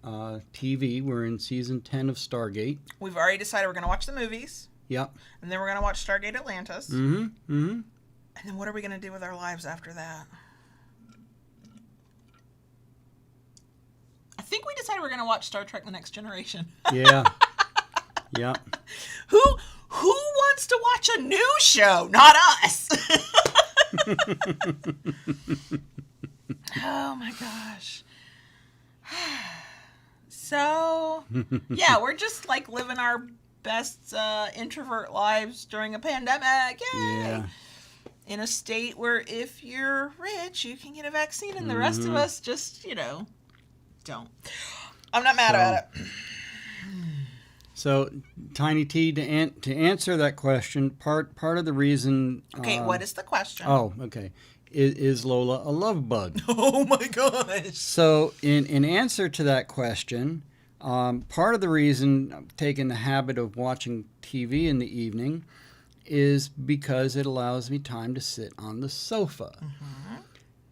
TV. We're in season 10 of Stargate. We've already decided we're going to watch the movies. Yep. And then we're going to watch Stargate Atlantis. And then what are we going to do with our lives after that? I think we decided we're going to watch Star Trek The Next Generation. Yeah. Yep. Who wants to watch a new show? Not us. Oh my gosh. So, yeah, we're just like living our best introvert lives during a pandemic. Yay! Yeah. In a state where if you're rich, you can get a vaccine, and the rest of us just, don't. I'm not mad about it. So, Tiny T, to answer that question, part of the reason. Okay, what is the question? Oh, okay. Is Lola a love bug? Oh my gosh. So, in answer to that question, part of the reason I'm taking the habit of watching TV in the evening is because it allows me time to sit on the sofa.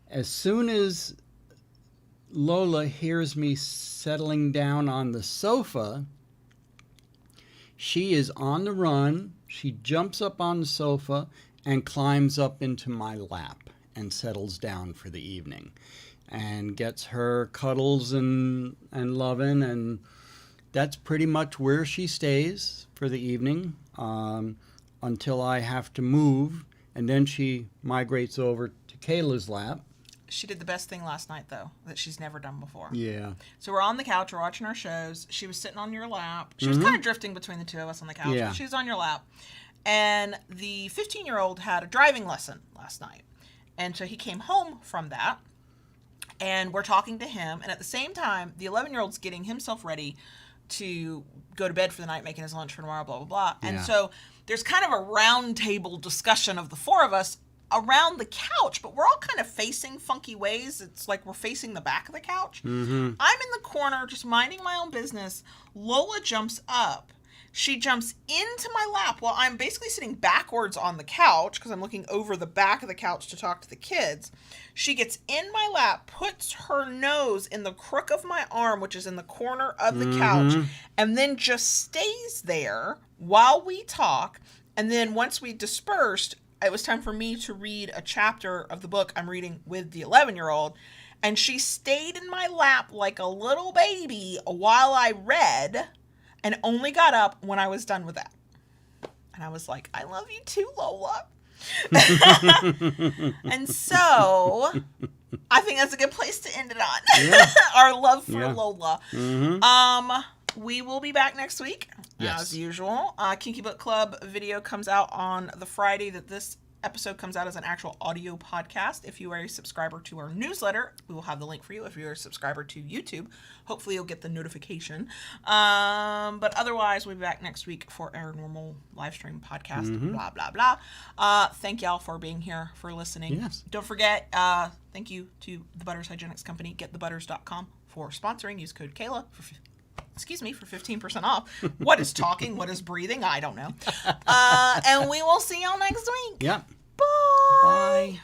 As soon as Lola hears me settling down on the sofa, she is on the run. She jumps up on the sofa and climbs up into my lap and settles down for the evening and gets her cuddles and loving, and that's pretty much where she stays for the evening. until I have to move, and then she migrates over to Kayla's lap. She did the best thing last night, though, that she's never done before. Yeah. So we're on the couch, we're watching our shows. She was sitting on your lap. She was kind of drifting between the two of us on the couch. Yeah. But she was on your lap. And the 15-year-old had a driving lesson last night. And so he came home from that. And we're talking to him. And at the same time, the 11-year-old's getting himself ready to go to bed for the night, making his lunch for tomorrow, blah, blah, blah. And Yeah. so there's kind of a round table discussion of the four of us around the couch, but we're all kind of facing funky ways. It's like we're facing the back of the couch. Mm-hmm. I'm in the corner just minding my own business. Lola jumps up. She jumps into my lap while I'm basically sitting backwards on the couch because I'm looking over the back of the couch to talk to the kids. She gets in my lap, puts her nose in the crook of my arm, which is in the corner of the couch, and then just stays there while we talk. And then once we dispersed, it was time for me to read a chapter of the book I'm reading with the 11-year-old. And she stayed in my lap like a little baby while I read and only got up when I was done with that. And I was like, I love you too, Lola. And so I think that's a good place to end it on. Yeah. Our love for Yeah. Lola. Mm-hmm. We will be back next week, Yes. as usual. Kinky Book Club video comes out on the Friday that this episode comes out as an actual audio podcast. If you are a subscriber to our newsletter, we will have the link for you. If you're a subscriber to YouTube, hopefully you'll get the notification. But otherwise, we'll be back next week for our normal live stream podcast, blah, blah, blah. Thank y'all for being here, for listening. Yes. Don't forget, thank you to the Butters Hygienics Company, getthebutters.com, for sponsoring. Use code Kayla for 15% off. What is talking? What is breathing? I don't know. And we will see y'all next week. Yeah. Bye. Bye.